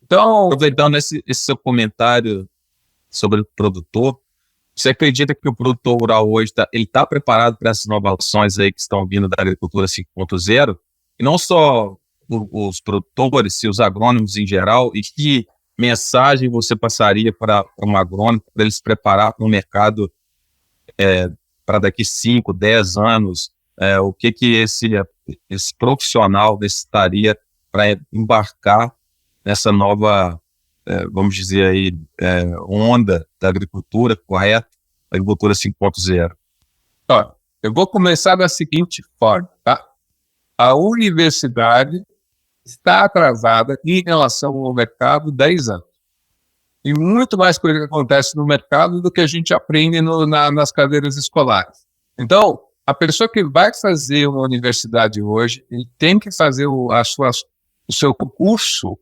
Então, aproveitando esse seu comentário sobre o produtor, você acredita que o produtor rural hoje está preparado para essas inovações aí que estão vindo da agricultura 5.0? E não só os produtores, se os agrônomos em geral, e que mensagem você passaria para um agrônomo para ele se preparar para o mercado para daqui 5, 10 anos? O que esse profissional necessitaria para embarcar nessa nova, vamos dizer aí, onda da agricultura correta, agricultura 5.0? Eu vou começar da seguinte forma, tá? A universidade está atrasada em relação ao mercado 10 anos. E muito mais coisa que acontece no mercado do que a gente aprende nas cadeiras escolares. Então, a pessoa que vai fazer uma universidade hoje, ele tem que fazer o seu curso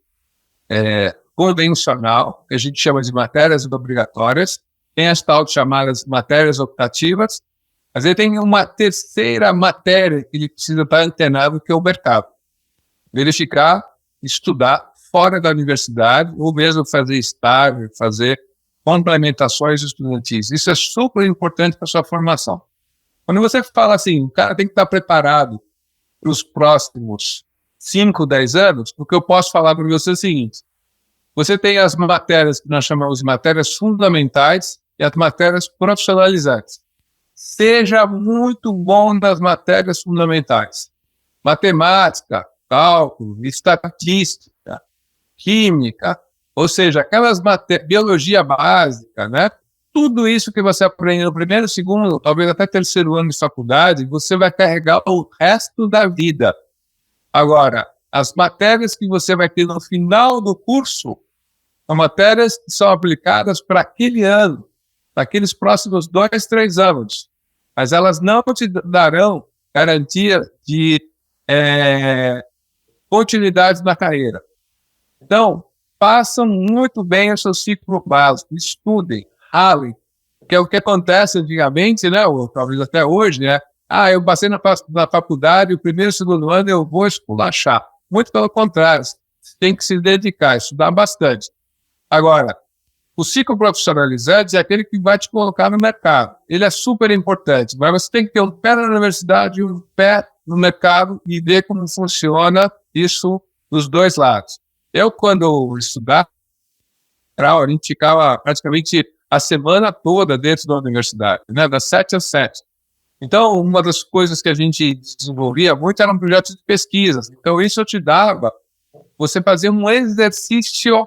convencional, que a gente chama de matérias obrigatórias, tem as tal chamadas matérias optativas, mas ele tem uma terceira matéria que ele precisa estar antenado, que é o mercado. Verificar, estudar fora da universidade, ou mesmo fazer estágio, fazer complementações estudantis. Isso é super importante para a sua formação. Quando você fala assim, o cara tem que estar preparado para os próximos 5, 10 anos, o que eu posso falar para você é o seguinte: você tem as matérias que nós chamamos de matérias fundamentais e as matérias profissionalizantes. Seja muito bom nas matérias fundamentais. Matemática, cálculo, estatística, química, ou seja, aquelas biologia básica, né? Tudo isso que você aprende no primeiro, segundo, talvez até terceiro ano de faculdade, você vai carregar o resto da vida. Agora, as matérias que você vai ter no final do curso são matérias que são aplicadas para aquele ano, para aqueles próximos 2, 3 anos. Mas elas não te darão garantia de continuidade na carreira. Então, façam muito bem o seu ciclo básico, estudem, ralem, que é o que acontece antigamente, né, ou talvez até hoje, né? Eu passei na faculdade, o primeiro e segundo ano eu vou esculachar. Muito pelo contrário, você tem que se dedicar, estudar bastante. Agora, o ciclo profissionalizante é aquele que vai te colocar no mercado. Ele é super importante, mas você tem que ter um pé na universidade e um pé no mercado e ver como funciona isso dos dois lados. Eu, quando eu estudava, a gente ficava praticamente a semana toda dentro da universidade, né, das 7 às 7. Então, uma das coisas que a gente desenvolvia muito eram projetos de pesquisa. Então, isso te dava, você fazia um exercício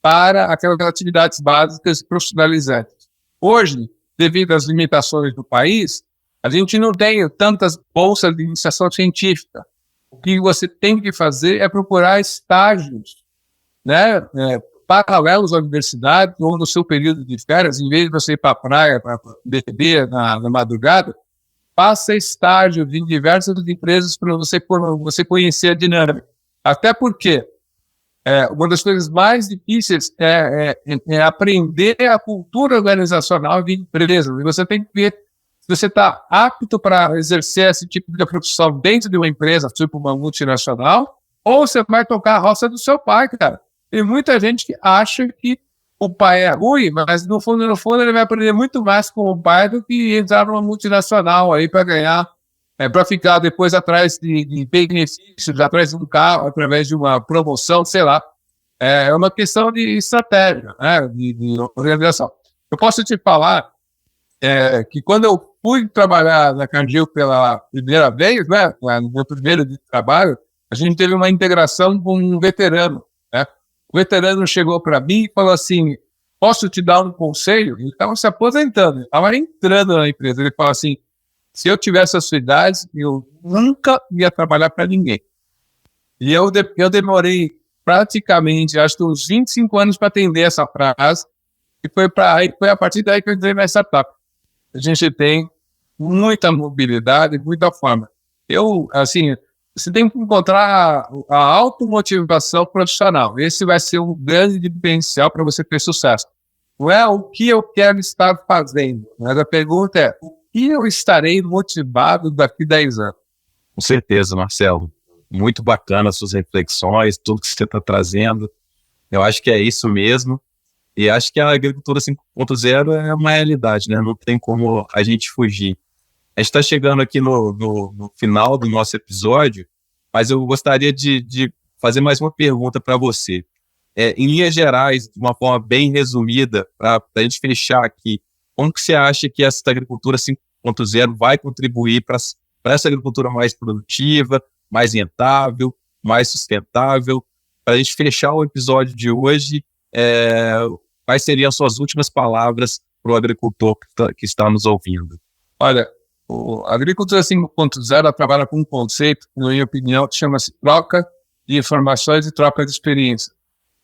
para aquelas atividades básicas e profissionalizantes. Hoje, devido às limitações do país, a gente não tem tantas bolsas de iniciação científica. O que você tem que fazer é procurar estágios, né, paralelos à universidade, ou no seu período de férias, em vez de você ir para a praia, para beber na madrugada, faça estágio em diversas empresas para você conhecer a dinâmica. Até porque uma das coisas mais difíceis é aprender a cultura organizacional de empresas. E você tem que ver se você está apto para exercer esse tipo de profissão dentro de uma empresa, tipo uma multinacional, ou você vai tocar a roça do seu pai, cara. Tem muita gente que acha que o pai é ruim, mas no fundo ele vai aprender muito mais com o pai do que entrar numa multinacional aí para ganhar, para ficar depois atrás de benefícios, atrás de um carro, através de uma promoção, sei lá. É uma questão de estratégia, né, de organização. Eu posso te falar que quando eu fui trabalhar na Cargill pela primeira vez, né, no meu primeiro dia de trabalho, a gente teve uma integração com um veterano, né? O veterano chegou para mim e falou assim, posso te dar um conselho? Ele estava se aposentando, ele estava entrando na empresa. Ele falou assim, se eu tivesse a sua idade, eu nunca ia trabalhar para ninguém. E eu demorei praticamente, acho que uns 25 anos para atender essa frase, e foi a partir daí que eu entrei na startup. A gente tem muita mobilidade, muita forma. Você tem que encontrar a automotivação profissional. Esse vai ser um grande diferencial para você ter sucesso. Não é o que eu quero estar fazendo, mas a pergunta é o que eu estarei motivado daqui a 10 anos. Com certeza, Marcelo. Muito bacana as suas reflexões, tudo que você está trazendo. Eu acho que é isso mesmo. E acho que a agricultura 5.0 é uma realidade, né? Não tem como a gente fugir. A gente está chegando aqui no final do nosso episódio, mas eu gostaria de fazer mais uma pergunta para você. Em linhas gerais, de uma forma bem resumida, para a gente fechar aqui, como que você acha que essa agricultura 5.0 vai contribuir para essa agricultura mais produtiva, mais rentável, mais sustentável? Para a gente fechar o episódio de hoje, quais seriam as suas últimas palavras para o agricultor que está nos ouvindo? Olha, a agricultura 5.0 trabalha com um conceito, na minha opinião, que chama-se troca de informações e troca de experiência.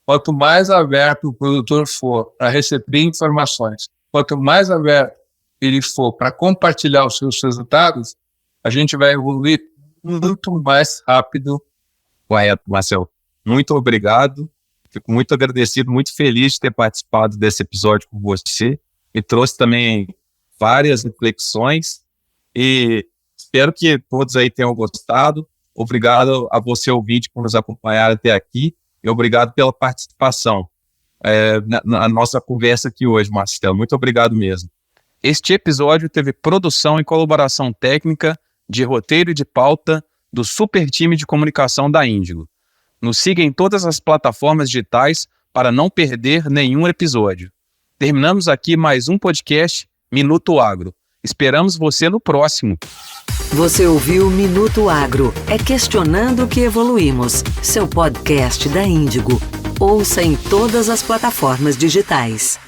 Quanto mais aberto o produtor for para receber informações, quanto mais aberto ele for para compartilhar os seus resultados, a gente vai evoluir muito mais rápido. Correto, Marcelo. Muito obrigado. Fico muito agradecido, muito feliz de ter participado desse episódio com você. Me trouxe também várias reflexões e espero que todos aí tenham gostado. Obrigado a você, ouvinte, por nos acompanhar até aqui e obrigado pela participação na nossa conversa aqui hoje, Marcelo. Muito obrigado mesmo. Este episódio teve produção e colaboração técnica de roteiro e de pauta do super time de comunicação da Índigo. Nos siga em todas as plataformas digitais para não perder nenhum episódio. Terminamos aqui mais um podcast Minuto Agro. Esperamos você no próximo. Você ouviu Minuto Agro. É questionando que evoluímos. Seu podcast da Índigo. Ouça em todas as plataformas digitais.